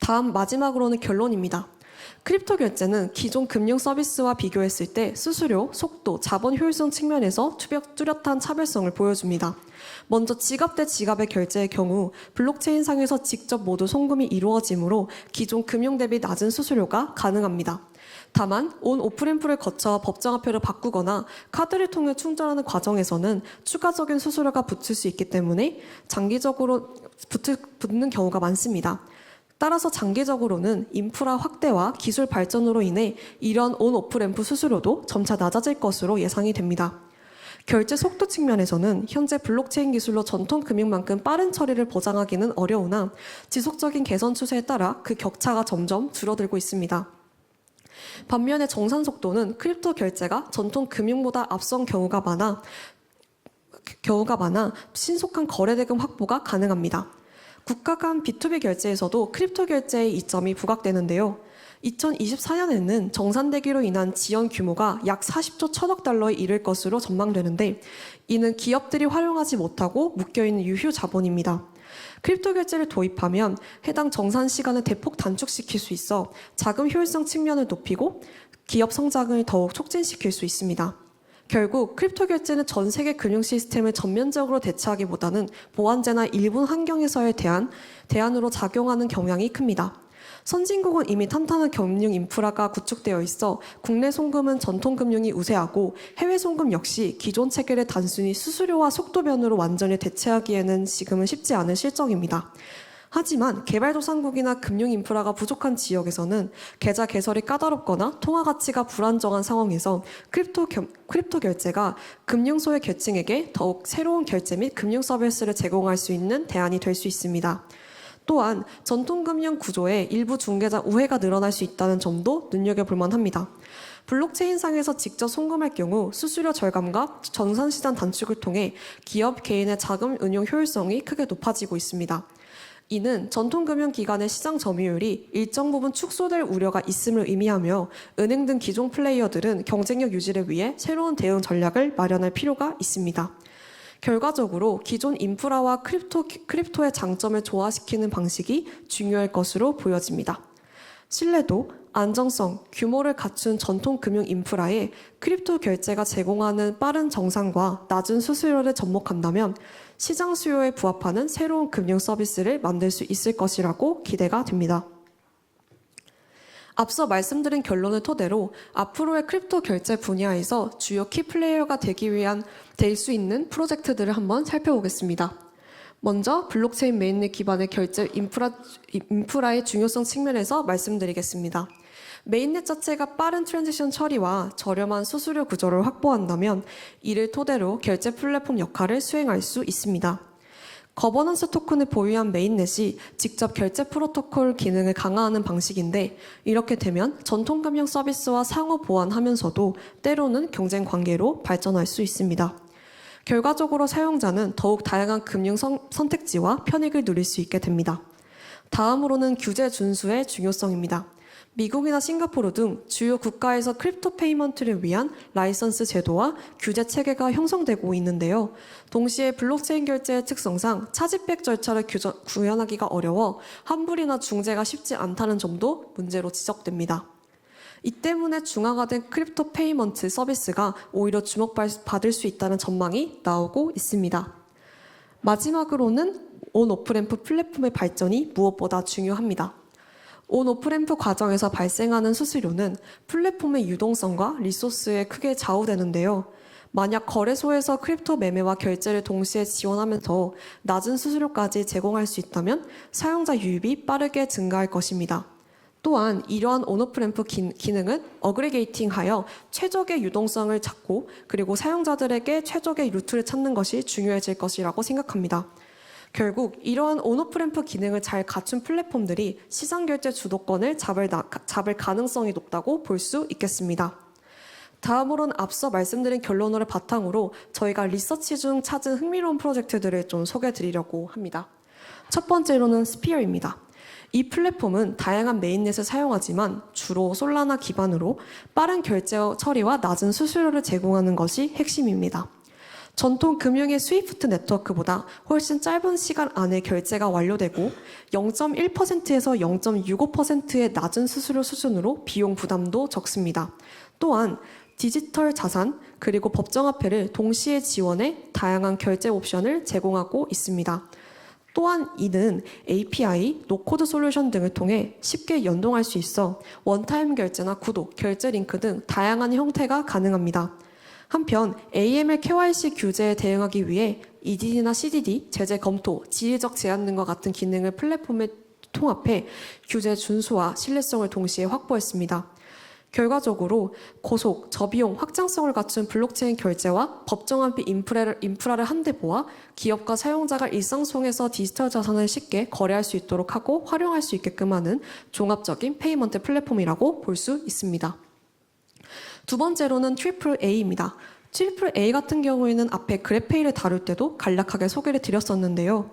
다음 마지막으로는 결론입니다. 크립토 결제는 기존 금융 서비스와 비교했을 때 수수료, 속도, 자본 효율성 측면에서 뚜렷한 차별성을 보여줍니다. 먼저 지갑 대 지갑의 결제의 경우 블록체인상에서 직접 모두 송금이 이루어지므로 기존 금융 대비 낮은 수수료가 가능합니다. 다만 온 오프램프를 거쳐 법정화폐를 바꾸거나 카드를 통해 충전하는 과정에서는 추가적인 수수료가 붙을 수 있기 때문에 장기적으로 붙는 경우가 많습니다. 따라서 장기적으로는 인프라 확대와 기술 발전으로 인해 이런 온오프램프 수수료도 점차 낮아질 것으로 예상이 됩니다. 결제 속도 측면에서는 현재 블록체인 기술로 전통 금융만큼 빠른 처리를 보장하기는 어려우나 지속적인 개선 추세에 따라 그 격차가 점점 줄어들고 있습니다. 반면에 정산 속도는 크립토 결제가 전통 금융보다 앞선 경우가 많아 신속한 거래대금 확보가 가능합니다. 국가 간 B2B 결제에서도 크립토 결제의 이점이 부각되는데요. 2024년에는 정산되기로 인한 지원 규모가 약 40조 1천억 달러에 이를 것으로 전망되는데 이는 기업들이 활용하지 못하고 묶여있는 유휴 자본입니다. 크립토 결제를 도입하면 해당 정산 시간을 대폭 단축시킬 수 있어 자금 효율성 측면을 높이고 기업 성장을 더욱 촉진시킬 수 있습니다. 결국 크립토 결제는 전 세계 금융 시스템을 전면적으로 대체하기보다는 보완제나 일부 환경에서의 대안으로 작용하는 경향이 큽니다. 선진국은 이미 탄탄한 금융 인프라가 구축되어 있어 국내 송금은 전통 금융이 우세하고 해외 송금 역시 기존 체계를 단순히 수수료와 속도면으로 완전히 대체하기에는 지금은 쉽지 않은 실정입니다. 하지만 개발도상국이나 금융 인프라가 부족한 지역에서는 계좌 개설이 까다롭거나 통화 가치가 불안정한 상황에서 크립토 결제가 금융소의 계층에게 더욱 새로운 결제 및 금융 서비스를 제공할 수 있는 대안이 될 수 있습니다. 또한 전통금융 구조에 일부 중개자 우회가 늘어날 수 있다는 점도 눈여겨볼 만합니다. 블록체인상에서 직접 송금할 경우 수수료 절감과 전산시장 단축을 통해 기업 개인의 자금 운용 효율성이 크게 높아지고 있습니다. 이는 전통금융기관의 시장 점유율이 일정 부분 축소될 우려가 있음을 의미하며 은행 등 기존 플레이어들은 경쟁력 유지를 위해 새로운 대응 전략을 마련할 필요가 있습니다. 결과적으로 기존 인프라와 크립토의 장점을 조화시키는 방식이 중요할 것으로 보여집니다. 신뢰도, 안정성, 규모를 갖춘 전통 금융 인프라에 크립토 결제가 제공하는 빠른 정산과 낮은 수수료를 접목한다면 시장 수요에 부합하는 새로운 금융 서비스를 만들 수 있을 것이라고 기대가 됩니다. 앞서 말씀드린 결론을 토대로 앞으로의 크립토 결제 분야에서 주요 키 플레이어가 될 수 있는 프로젝트들을 한번 살펴보겠습니다. 먼저 블록체인 메인넷 기반의 결제 인프라의 중요성 측면에서 말씀드리겠습니다. 메인넷 자체가 빠른 트랜지션 처리와 저렴한 수수료 구조를 확보한다면 이를 토대로 결제 플랫폼 역할을 수행할 수 있습니다. 거버넌스 토큰을 보유한 메인넷이 직접 결제 프로토콜 기능을 강화하는 방식인데 이렇게 되면 전통금융 서비스와 상호 보완하면서도 때로는 경쟁 관계로 발전할 수 있습니다. 결과적으로 사용자는 더욱 다양한 금융 선택지와 편익을 누릴 수 있게 됩니다. 다음으로는 규제 준수의 중요성입니다. 미국이나 싱가포르 등 주요 국가에서 크립토 페이먼트를 위한 라이선스 제도와 규제 체계가 형성되고 있는데요. 동시에 블록체인 결제의 특성상 차지백 절차를 구현하기가 어려워 환불이나 중재가 쉽지 않다는 점도 문제로 지적됩니다. 이 때문에 중앙화된 크립토 페이먼트 서비스가 오히려 주목받을 수 있다는 전망이 나오고 있습니다. 마지막으로는 온오프램프 플랫폼의 발전이 무엇보다 중요합니다. 온오프램프 과정에서 발생하는 수수료는 플랫폼의 유동성과 리소스에 크게 좌우되는데요. 만약 거래소에서 크립토 매매와 결제를 동시에 지원하면서 낮은 수수료까지 제공할 수 있다면 사용자 유입이 빠르게 증가할 것입니다. 또한 이러한 온오프램프 기능은 어그리게이팅하여 최적의 유동성을 찾고 그리고 사용자들에게 최적의 루트를 찾는 것이 중요해질 것이라고 생각합니다. 결국 이러한 온오프램프 기능을 잘 갖춘 플랫폼들이 시장 결제 주도권을 잡을 가능성이 높다고 볼 수 있겠습니다. 다음으로는 앞서 말씀드린 결론을 바탕으로 저희가 리서치 중 찾은 흥미로운 프로젝트들을 좀 소개해 드리려고 합니다. 첫 번째로는 스피어입니다. 이 플랫폼은 다양한 메인넷을 사용하지만 주로 솔라나 기반으로 빠른 결제 처리와 낮은 수수료를 제공하는 것이 핵심입니다. 전통 금융의 스위프트 네트워크보다 훨씬 짧은 시간 안에 결제가 완료되고 0.1%에서 0.65%의 낮은 수수료 수준으로 비용 부담도 적습니다. 또한 디지털 자산 그리고 법정화폐를 동시에 지원해 다양한 결제 옵션을 제공하고 있습니다. 또한 이는 API, 노코드 솔루션 등을 통해 쉽게 연동할 수 있어 원타임 결제나 구독, 결제 링크 등 다양한 형태가 가능합니다. 한편 AML KYC 규제에 대응하기 위해 EDD나 CDD, 제재 검토, 지리적 제한 등과 같은 기능을 플랫폼에 통합해 규제 준수와 신뢰성을 동시에 확보했습니다. 결과적으로 고속, 저비용, 확장성을 갖춘 블록체인 결제와 법정화폐 인프라를 한데 모아 기업과 사용자가 일상 속에서 디지털 자산을 쉽게 거래할 수 있도록 하고 활용할 수 있게끔 하는 종합적인 페이먼트 플랫폼이라고 볼 수 있습니다. 두 번째로는 트리플 A입니다. 트리플 A 같은 경우에는 앞에 그래페이를 다룰 때도 간략하게 소개를 드렸었는데요.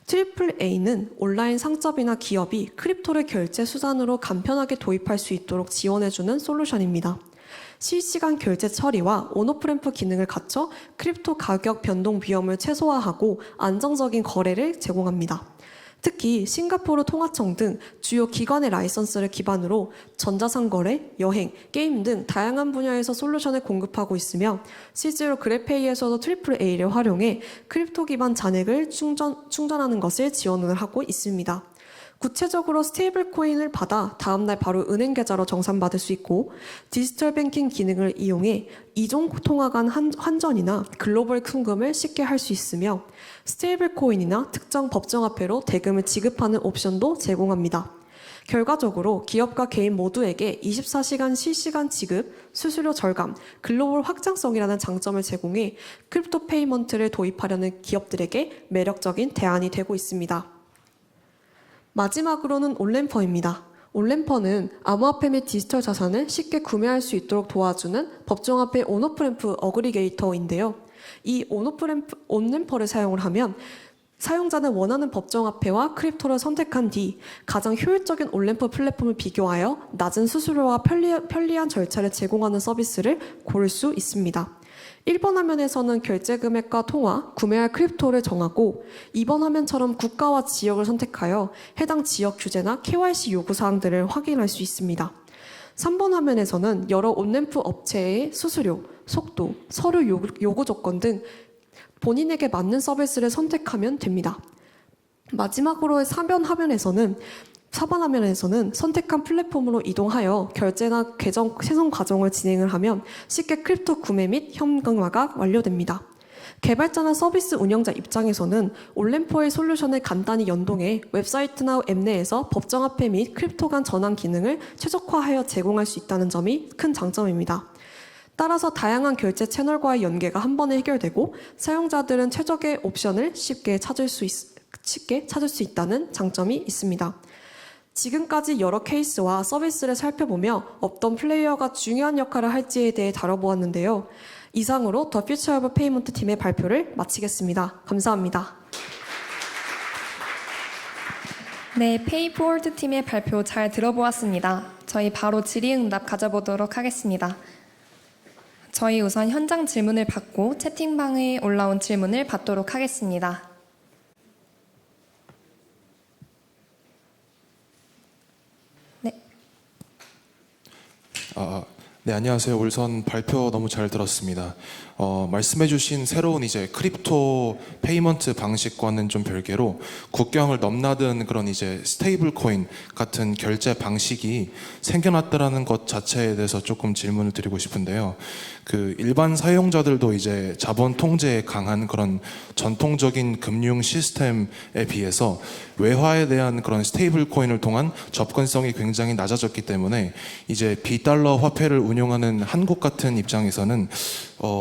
트리플 A는 온라인 상점이나 기업이 크립토를 결제 수단으로 간편하게 도입할 수 있도록 지원해주는 솔루션입니다. 실시간 결제 처리와 온오프램프 기능을 갖춰 크립토 가격 변동 위험을 최소화하고 안정적인 거래를 제공합니다. 특히 싱가포르 통화청 등 주요 기관의 라이선스를 기반으로 전자상거래, 여행, 게임 등 다양한 분야에서 솔루션을 공급하고 있으며 실제로 그래페이에서도 트리플 A를 활용해 크립토 기반 잔액을 충전하는 것을 지원을 하고 있습니다. 구체적으로 스테이블 코인을 받아 다음날 바로 은행 계좌로 정산받을 수 있고 디지털 뱅킹 기능을 이용해 이종 통화 간 환전이나 글로벌 송금을 쉽게 할 수 있으며 스테이블 코인이나 특정 법정화폐로 대금을 지급하는 옵션도 제공합니다. 결과적으로 기업과 개인 모두에게 24시간 실시간 지급, 수수료 절감, 글로벌 확장성이라는 장점을 제공해 크립토 페이먼트를 도입하려는 기업들에게 매력적인 대안이 되고 있습니다. 마지막으로는 온램퍼입니다. 온램퍼는 암호화폐 및 디지털 자산을 쉽게 구매할 수 있도록 도와주는 법정화폐 온오프램프 어그리게이터인데요. 이 온램퍼를 사용을 하면 사용자는 원하는 법정화폐와 크립토를 선택한 뒤 가장 효율적인 온램프 플랫폼을 비교하여 낮은 수수료와 편리한 절차를 제공하는 서비스를 고를 수 있습니다. 1번 화면에서는 결제 금액과 통화, 구매할 크립토를 정하고 2번 화면처럼 국가와 지역을 선택하여 해당 지역 규제나 KYC 요구사항들을 확인할 수 있습니다. 3번 화면에서는 여러 온램프 업체의 수수료, 속도, 서류 요구 조건 등 본인에게 맞는 서비스를 선택하면 됩니다. 마지막으로 4번 화면에서는 선택한 플랫폼으로 이동하여 결제나 계정 생성 과정을 진행을 하면 쉽게 크립토 구매 및 현금화가 완료됩니다. 개발자나 서비스 운영자 입장에서는 온램퍼의 솔루션을 간단히 연동해 웹사이트나 앱 내에서 법정화폐 및 크립토 간 전환 기능을 최적화하여 제공할 수 있다는 점이 큰 장점입니다. 따라서 다양한 결제 채널과의 연계가 한 번에 해결되고 사용자들은 최적의 옵션을 쉽게 찾을 수 있다는 장점이 있습니다. 지금까지 여러 케이스와 서비스를 살펴보며 어떤 플레이어가 중요한 역할을 할지에 대해 다뤄보았는데요. 이상으로 더 퓨처 오브 페이먼트 팀의 발표를 마치겠습니다. 감사합니다. 네, 페이포월드 팀의 발표 잘 들어보았습니다. 저희 바로 질의응답 가져보도록 하겠습니다. 저희 우선 현장 질문을 받고 채팅방에 올라온 질문을 받도록 하겠습니다. 네, 네, 안녕하세요. 울선 발표 너무 잘 들었습니다. 말씀해주신 새로운 이제 크립토 페이먼트 방식과는 좀 별개로 국경을 넘나든 그런 이제 스테이블 코인 같은 결제 방식이 생겨났다라는 것 자체에 대해서 조금 질문을 드리고 싶은데요. 그 일반 사용자들도 이제 자본 통제에 강한 그런 전통적인 금융 시스템에 비해서 외화에 대한 그런 스테이블 코인을 통한 접근성이 굉장히 낮아졌기 때문에 이제 비달러 화폐를 운용하는 한국 같은 입장에서는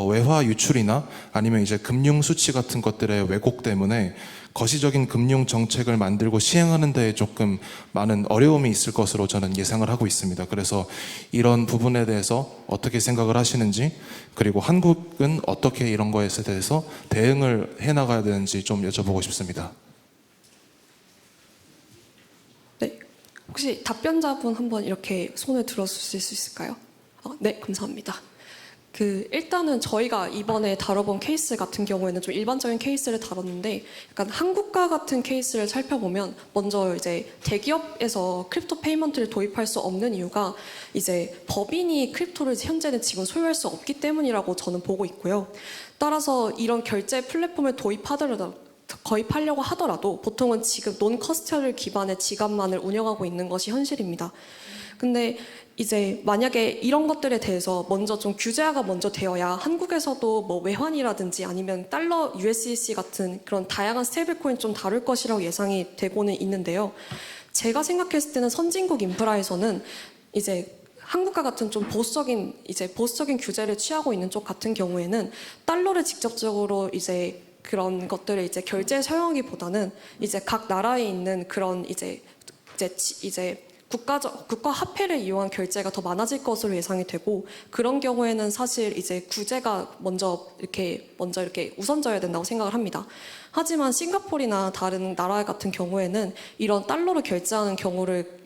외화 유출이나 아니면 이제 금융 수치 같은 것들의 왜곡 때문에 거시적인 금융 정책을 만들고 시행하는 데 조금 많은 어려움이 있을 것으로 저는 예상을 하고 있습니다. 그래서 이런 부분에 대해서 어떻게 생각을 하시는지, 그리고 한국은 어떻게 이런 거에 대해서 대응을 해나가야 되는지 좀 여쭤보고 싶습니다. 네, 혹시 답변자분 한번 이렇게 손을 들어주실 수 있을까요? 네, 감사합니다. 일단은 저희가 이번에 다뤄본 케이스 같은 경우에는 좀 일반적인 케이스를 다뤘는데, 약간 한국과 같은 케이스를 살펴보면 먼저 이제 대기업에서 크립토 페이먼트를 도입할 수 없는 이유가 이제 법인이 크립토를 현재는 지금 소유할 수 없기 때문이라고 저는 보고 있고요. 따라서 이런 결제 플랫폼을 도입하려고 하더라도 보통은 지금 논 커스터럴 기반의 지갑만을 운영하고 있는 것이 현실입니다. 근데 이제 만약에 이런 것들에 대해서 먼저 좀 규제화가 먼저 되어야 한국에서도 뭐 외환이라든지 아니면 달러, USDC 같은 그런 다양한 스테이블 코인 좀 다룰 것이라고 예상이 되고는 있는데요. 제가 생각했을 때는 선진국 인프라에서는 이제 한국과 같은 좀 보수적인 규제를 취하고 있는 쪽 같은 경우에는 달러를 직접적으로 이제 그런 것들을 이제 결제에 사용하기보다는 이제 각 나라에 있는 그런 이제 국가 화폐를 이용한 결제가 더 많아질 것으로 예상이 되고, 그런 경우에는 사실 이제 규제가 먼저 이렇게 우선져야 된다고 생각을 합니다. 하지만 싱가포르나 다른 나라 같은 경우에는 이런 달러로 결제하는 경우를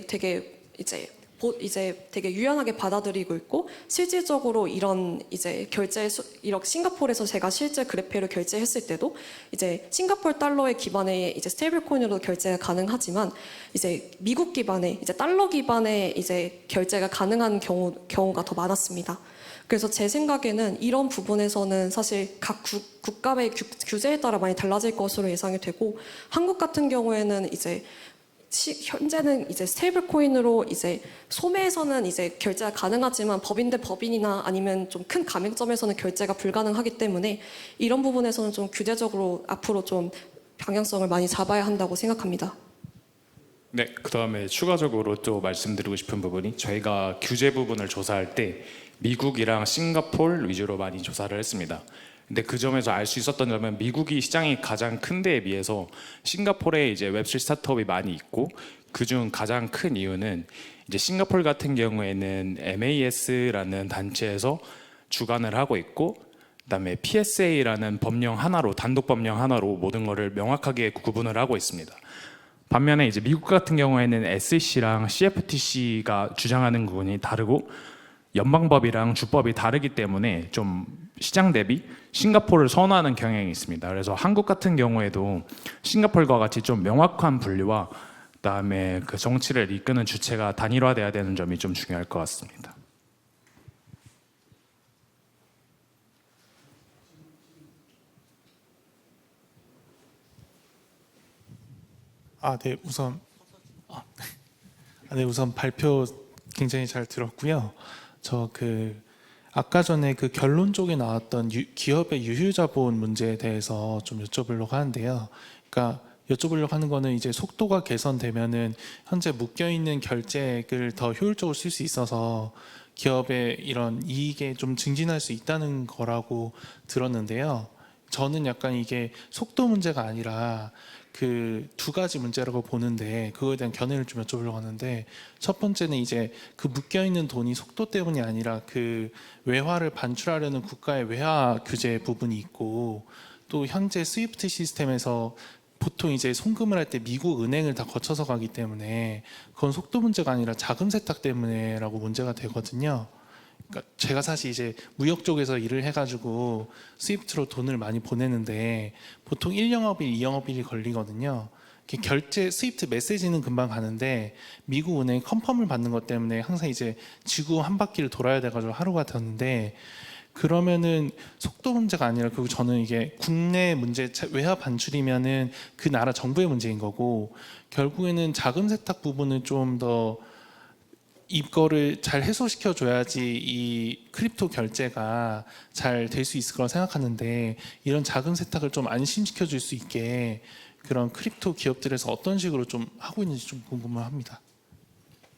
되게 유연하게 받아들이고 있고, 실질적으로 이런 이제 이렇게 싱가포르에서 제가 실제 그래페로 결제했을 때도 이제 싱가포르 달러의 기반의 이제 스테이블 코인으로 결제가 가능하지만 이제 미국 기반의 이제 달러 기반의 이제 결제가 가능한 경우가 더 많았습니다. 그래서 제 생각에는 이런 부분에서는 사실 각 국가의 규제에 따라 많이 달라질 것으로 예상이 되고, 한국 같은 경우에는 이제 현재는 이제 스테이블 코인으로 이제 소매에서는 이제 결제가 가능하지만 법인 대 법인이나 아니면 좀 큰 가맹점에서는 결제가 불가능하기 때문에 이런 부분에서는 좀 규제적으로 앞으로 좀 방향성을 많이 잡아야 한다고 생각합니다. 네, 그다음에 추가적으로 또 말씀드리고 싶은 부분이, 저희가 규제 부분을 조사할 때 미국이랑 싱가포르 위주로 많이 조사를 했습니다. 근데 그 점에서 알 수 있었던 점은 미국이 시장이 가장 큰 데에 비해서 싱가포르에 이제 웹3 스타트업이 많이 있고, 그중 가장 큰 이유는 이제 싱가포르 같은 경우에는 MAS라는 단체에서 주관을 하고 있고, 그다음에 PSA라는 법령 하나로, 단독 법령 하나로 모든 것을 명확하게 구분을 하고 있습니다. 반면에 이제 미국 같은 경우에는 SEC랑 CFTC가 주장하는 부분이 다르고 연방법이랑 주법이 다르기 때문에 좀 시장 대비 싱가포르를 선호하는 경향이 있습니다. 그래서 한국 같은 경우에도 싱가포르와 같이 좀 명확한 분류와 그다음에 그 정치를 이끄는 주체가 단일화돼야 되는 점이 좀 중요할 것 같습니다. 우선 발표 굉장히 잘 들었고요. 아까 전에 그 결론 쪽에 나왔던 기업의 유휴자본 문제에 대해서 좀 여쭤보려고 하는데요. 그러니까 여쭤보려고 하는 거는 이제 속도가 개선되면은 현재 묶여 있는 결제액을 더 효율적으로 쓸 수 있어서 기업의 이런 이익에 좀 증진할 수 있다는 거라고 들었는데요. 저는 약간 이게 속도 문제가 아니라 그 두 가지 문제라고 보는데, 그거에 대한 견해를 좀 여쭤보려고 하는데, 첫 번째는 이제 그 묶여 있는 돈이 속도 때문이 아니라 그 외화를 반출하려는 국가의 외화 규제 부분이 있고, 또 현재 스위프트 시스템에서 보통 이제 송금을 할 때 미국 은행을 다 거쳐서 가기 때문에 그건 속도 문제가 아니라 자금 세탁 때문에라고 문제가 되거든요. 그러니까 제가 사실 이제 무역 쪽에서 일을 해가지고 스위프트로 돈을 많이 보내는데 보통 1영업일, 2영업일이 걸리거든요. 이렇게 결제 스위프트 메시지는 금방 가는데 미국 은행 컨펌을 받는 것 때문에 항상 이제 지구 한 바퀴를 돌아야 돼가지고 하루가 되는데, 그러면은 속도 문제가 아니라, 그리고 저는 이게 국내 문제, 외화 반출이면은 그 나라 정부의 문제인 거고, 결국에는 자금 세탁 부분은 좀 더 이거를 잘 해소시켜 줘야지 이 크립토 결제가 잘 될 수 있을 거라 생각하는데, 이런 자금 세탁을 좀 안심시켜 줄 수 있게 그런 크립토 기업들에서 어떤 식으로 좀 하고 있는지 좀 궁금합니다.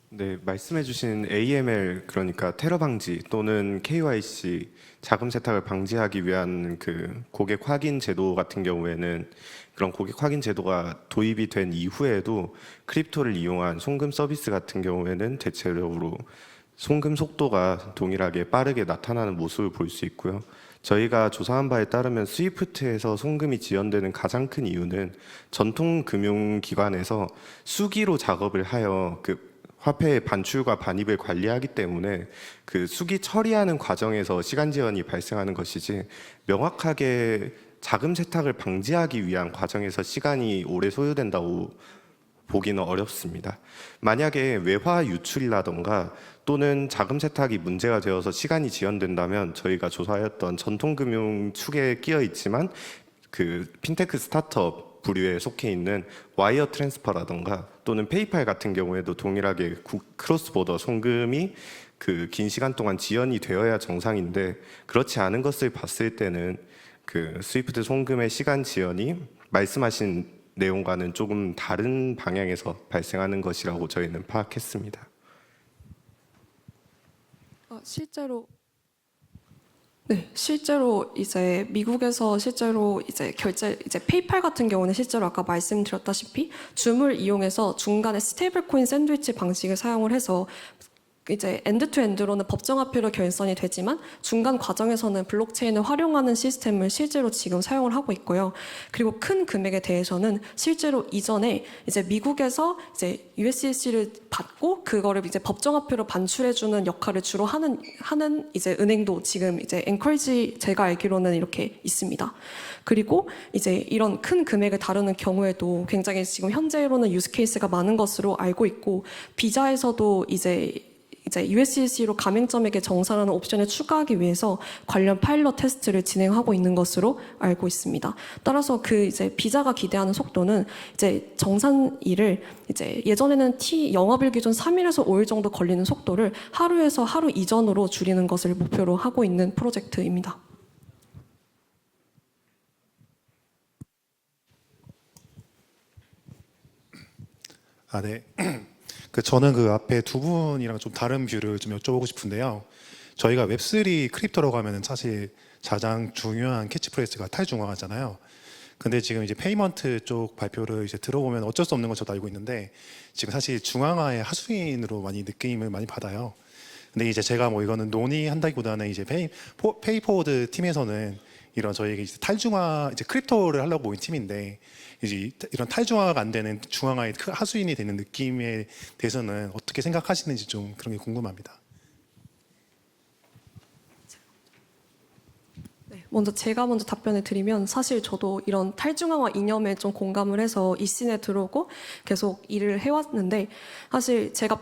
네, 말씀해주신 AML, 그러니까 테러 방지 또는 KYC 자금 세탁을 방지하기 위한 그 고객 확인 제도 같은 경우에는, 그런 고객 확인 제도가 도입이 된 이후에도 크립토를 이용한 송금 서비스 같은 경우에는 대체적으로 송금 속도가 동일하게 빠르게 나타나는 모습을 볼 수 있고요. 저희가 조사한 바에 따르면 스위프트에서 송금이 지연되는 가장 큰 이유는 전통 금융기관에서 수기로 작업을 하여 그 화폐의 반출과 반입을 관리하기 때문에 그 수기 처리하는 과정에서 시간 지연이 발생하는 것이지, 명확하게 자금 세탁을 방지하기 위한 과정에서 시간이 오래 소요된다고 보기는 어렵습니다. 만약에 외화 유출이라던가 또는 자금 세탁이 문제가 되어서 시간이 지연된다면, 저희가 조사하였던 전통금융 축에 끼어 있지만 그 핀테크 스타트업 부류에 속해 있는 와이어 트랜스퍼라던가 또는 페이팔 같은 경우에도 동일하게 크로스 보더 송금이 그 긴 시간 동안 지연이 되어야 정상인데, 그렇지 않은 것을 봤을 때는 그 스위프트 송금의 시간 지연이 말씀하신 내용과는 조금 다른 방향에서 발생하는 것이라고 저희는 파악했습니다. 실제로 이제 미국에서 실제로 이제 페이팔 같은 경우는 실제로 아까 말씀드렸다시피 줌을 이용해서 중간에 스테이블 코인 샌드위치 방식을 사용을 해서 이제 엔드 투 엔드로는 법정화폐로 결선이 되지만 중간 과정에서는 블록체인을 활용하는 시스템을 실제로 지금 사용을 하고 있고요. 그리고 큰 금액에 대해서는 실제로 이전에 이제 미국에서 이제 USDC를 받고 그거를 이제 법정화폐로 반출해주는 역할을 주로 하는 이제 은행도 지금 이제 앵커리지, 제가 알기로는 이렇게 있습니다. 그리고 이제 이런 큰 금액을 다루는 경우에도 굉장히 지금 현재로는 유스 케이스가 많은 것으로 알고 있고, 비자에서도 이제 USDC로 가맹점에게 정산하는 옵션을 추가하기 위해서 관련 파일럿 테스트를 진행하고 있는 것으로 알고 있습니다. 따라서 그 이제 비자가 기대하는 속도는 이제 정산일을 이제 예전에는 영업일 기준 3일에서 5일 정도 걸리는 속도를 하루에서 하루 이전으로 줄이는 것을 목표로 하고 있는 프로젝트입니다. 네. 저는 그 앞에 두 분이랑 좀 다른 뷰를 좀 여쭤보고 싶은데요. 저희가 웹3 크립토라고 하면은 사실 가장 중요한 캐치프레이즈가 탈중앙화잖아요. 근데 지금 이제 페이먼트 쪽 발표를 이제 들어보면 어쩔 수 없는 건 저도 알고 있는데, 지금 사실 중앙화의 하수인으로 많이 느낌을 많이 받아요. 근데 이제 제가 뭐 이거는 논의한다기보다는 이제 페이포워드 팀에서는 이런 저희가 이제 탈중화 이제 크립토를 하려고 모인 팀인데, 이제 이런 탈중화가 안 되는 중앙화의 하수인이 되는 느낌에 대해서는 어떻게 생각하시는지 좀 그런 게 궁금합니다. 제가 먼저 답변을 드리면, 사실 저도 이런 탈중앙화 이념에 좀 공감을 해서 이 씬에 들어오고 계속 일을 해왔는데, 사실 제가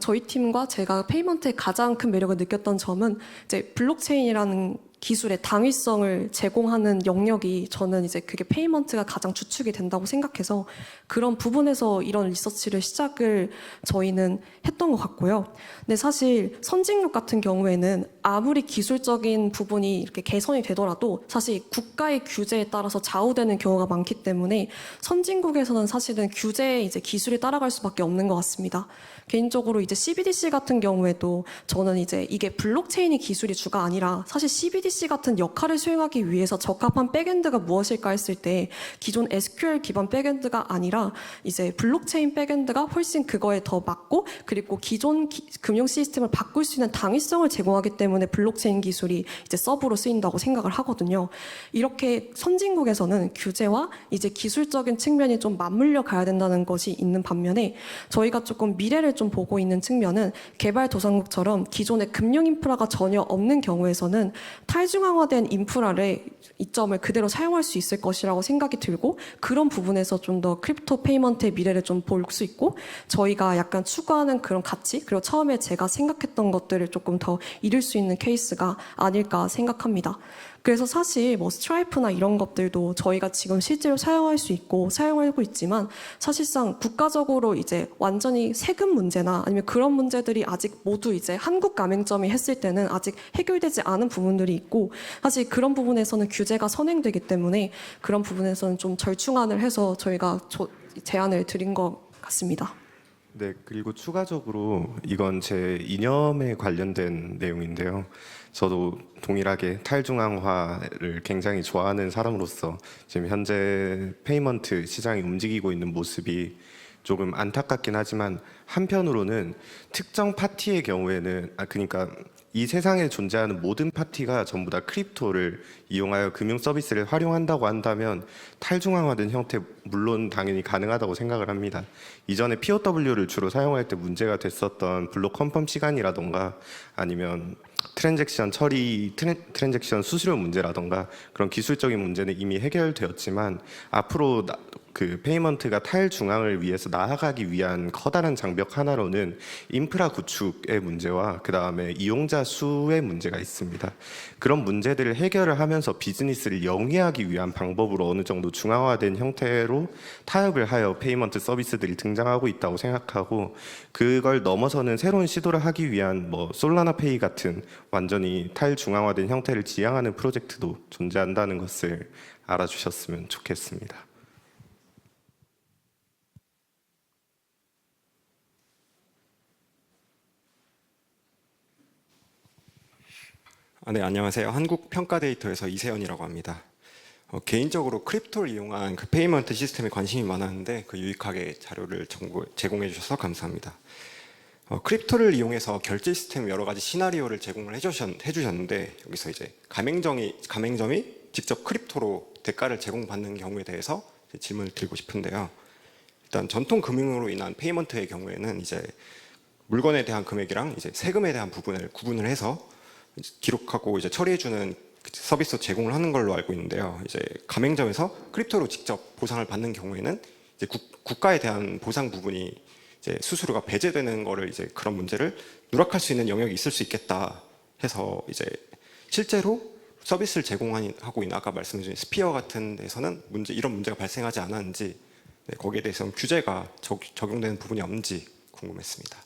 저희 팀과 제가 페이먼트의 가장 큰 매력을 느꼈던 점은 이제 블록체인이라는 기술의 당위성을 제공하는 영역이, 저는 이제 그게 페이먼트가 가장 주축이 된다고 생각해서 그런 부분에서 이런 리서치를 시작을 저희는 했던 것 같고요. 근데 사실 선진국 같은 경우에는 아무리 기술적인 부분이 이렇게 개선이 되더라도 사실 국가의 규제에 따라서 좌우되는 경우가 많기 때문에 선진국에서는 사실은 규제의 이제 기술이 따라갈 수밖에 없는 것 같습니다. 개인적으로 이제 CBDC 같은 경우에도 저는 이제 이게 블록체인이 기술이 주가 아니라 사실 CBDC 같은 역할을 수행하기 위해서 적합한 백엔드가 무엇일까 했을 때 기존 SQL 기반 백엔드가 아니라 이제 블록체인 백엔드가 훨씬 그거에 더 맞고, 그리고 기존 금융 시스템을 바꿀 수 있는 당위성을 제공하기 때문에 때문에 블록체인 기술이 이제 서브로 쓰인다고 생각을 하거든요. 이렇게 선진국에서는 규제와 이제 기술적인 측면이 좀 맞물려 가야 된다는 것이 있는 반면에 저희가 조금 미래를 좀 보고 있는 측면은 개발도상국처럼 기존의 금융 인프라가 전혀 없는 경우에서는 탈중앙화된 인프라를 이점을 그대로 사용할 수 있을 것이라고 생각이 들고 그런 부분에서 좀 더 크립토 페이먼트의 미래를 좀 볼 수 있고 저희가 약간 추구하는 그런 가치 그리고 처음에 제가 생각했던 것들을 조금 더 이룰 수 있는 케이스가 아닐까 생각합니다. 그래서 사실 뭐 스트라이프나 이런 것들도 저희가 지금 실제로 사용할 수 있고 사용하고 있지만 사실상 국가적으로 이제 완전히 세금 문제나 아니면 그런 문제들이 아직 모두 이제 한국 가맹점이 했을 때는 아직 해결되지 않은 부분들이 있고 사실 그런 부분에서는 규제가 선행되기 때문에 그런 부분에서는 좀 절충안을 해서 저희가 제안을 드린 것 같습니다. 네, 그리고 추가적으로 이건 제 이념에 관련된 내용인데요. 저도 동일하게 탈중앙화를 굉장히 좋아하는 사람으로서 지금 현재 페이먼트 시장이 움직이고 있는 모습이 조금 안타깝긴 하지만 한편으로는 특정 파티의 경우에는 그러니까 이 세상에 존재하는 모든 파티가 전부 다 크립토를 이용하여 금융 서비스를 활용한다고 한다면 탈중앙화된 형태 물론 당연히 가능하다고 생각을 합니다. 이전에 POW를 주로 사용할 때 문제가 됐었던 블록 컨펌 시간이라던가 아니면 트랜잭션 처리, 트랜잭션 수수료 문제라던가 그런 기술적인 문제는 이미 해결되었지만 앞으로 그 페이먼트가 탈중앙을 위해서 나아가기 위한 커다란 장벽 하나로는 인프라 구축의 문제와 그 다음에 이용자 수의 문제가 있습니다. 그런 문제들을 해결을 하면서 비즈니스를 영위하기 위한 방법으로 어느 정도 중앙화된 형태로 타협을 하여 페이먼트 서비스들이 등장하고 있다고 생각하고 그걸 넘어서는 새로운 시도를 하기 위한 뭐 솔라나페이 같은 완전히 탈중앙화된 형태를 지향하는 프로젝트도 존재한다는 것을 알아주셨으면 좋겠습니다. 네, 안녕하세요. 한국평가데이터에서 이세연이라고 합니다. 개인적으로 크립토를 이용한 그 페이먼트 시스템에 관심이 많았는데 그 유익하게 자료를 제공해 주셔서 감사합니다. 크립토를 이용해서 결제 시스템 여러 가지 시나리오를 제공을 해주셨는데 여기서 이제 가맹점이 직접 크립토로 대가를 제공받는 경우에 대해서 질문을 드리고 싶은데요. 일단 전통 금융으로 인한 페이먼트의 경우에는 이제 물건에 대한 금액이랑 이제 세금에 대한 부분을 구분을 해서 기록하고 이제 처리해주는 서비스 제공을 하는 걸로 알고 있는데요. 이제 가맹점에서 크립토로 직접 보상을 받는 경우에는 이제 국가에 대한 보상 부분이 이제 수수료가 배제되는 거를 이제 그런 문제를 누락할 수 있는 영역이 있을 수 있겠다 해서 이제 실제로 서비스를 제공하고 있는 아까 말씀해주신 스피어 같은 데서는 이런 문제가 발생하지 않았는지 거기에 대해서는 규제가 적용되는 부분이 없는지 궁금했습니다.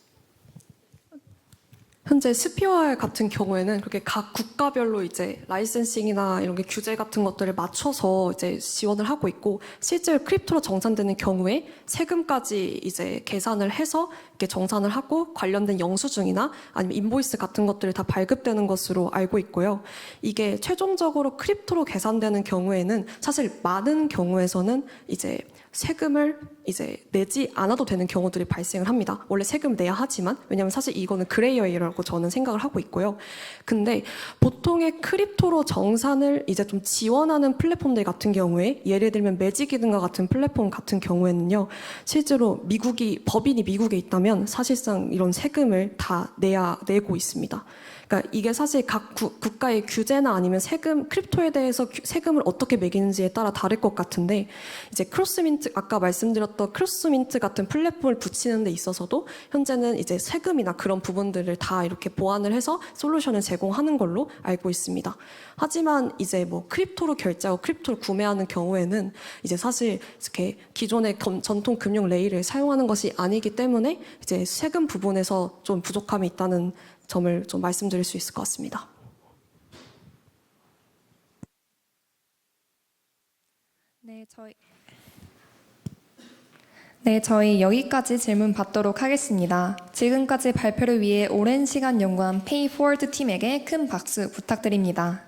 현재 스피어 같은 경우에는 그렇게 각 국가별로 이제 라이센싱이나 이런 게 규제 같은 것들을 맞춰서 이제 지원을 하고 있고 실제로 크립토로 정산되는 경우에 세금까지 이제 계산을 해서 이렇게 정산을 하고 관련된 영수증이나 아니면 인보이스 같은 것들이 다 발급되는 것으로 알고 있고요. 이게 최종적으로 크립토로 계산되는 경우에는 사실 많은 경우에서는 이제 세금을 이제 내지 않아도 되는 경우들이 발생을 합니다. 원래 세금 내야 하지만 왜냐하면 사실 이거는 그레이 에리어라고 저는 생각을 하고 있고요. 근데 보통의 크립토로 정산을 이제 좀 지원하는 플랫폼들 같은 경우에 예를 들면 매직이든가 같은 플랫폼 같은 경우에는요. 실제로 법인이 미국에 있다면 사실상 이런 세금을 다 내고 있습니다. 그러니까 이게 사실 각 국가의 규제나 아니면 크립토에 대해서 세금을 어떻게 매기는지에 따라 다를 것 같은데 이제 크로스민트 아까 말씀드렸던 크로스민트 같은 플랫폼을 붙이는 데 있어서도 현재는 이제 세금이나 그런 부분들을 다 이렇게 보완을 해서 솔루션을 제공하는 걸로 알고 있습니다. 하지만 이제 뭐 크립토로 결제하고 크립토를 구매하는 경우에는 이제 사실 이렇게 기존의 전통 금융 레일을 사용하는 것이 아니기 때문에 이제 세금 부분에서 좀 부족함이 있다는 점을 좀 말씀드릴 수 있을 것 같습니다. 저희 여기까지 질문 받도록 하겠습니다. 지금까지 발표를 위해 오랜 시간 연구한 페이포워드 팀에게 큰 박수 부탁드립니다.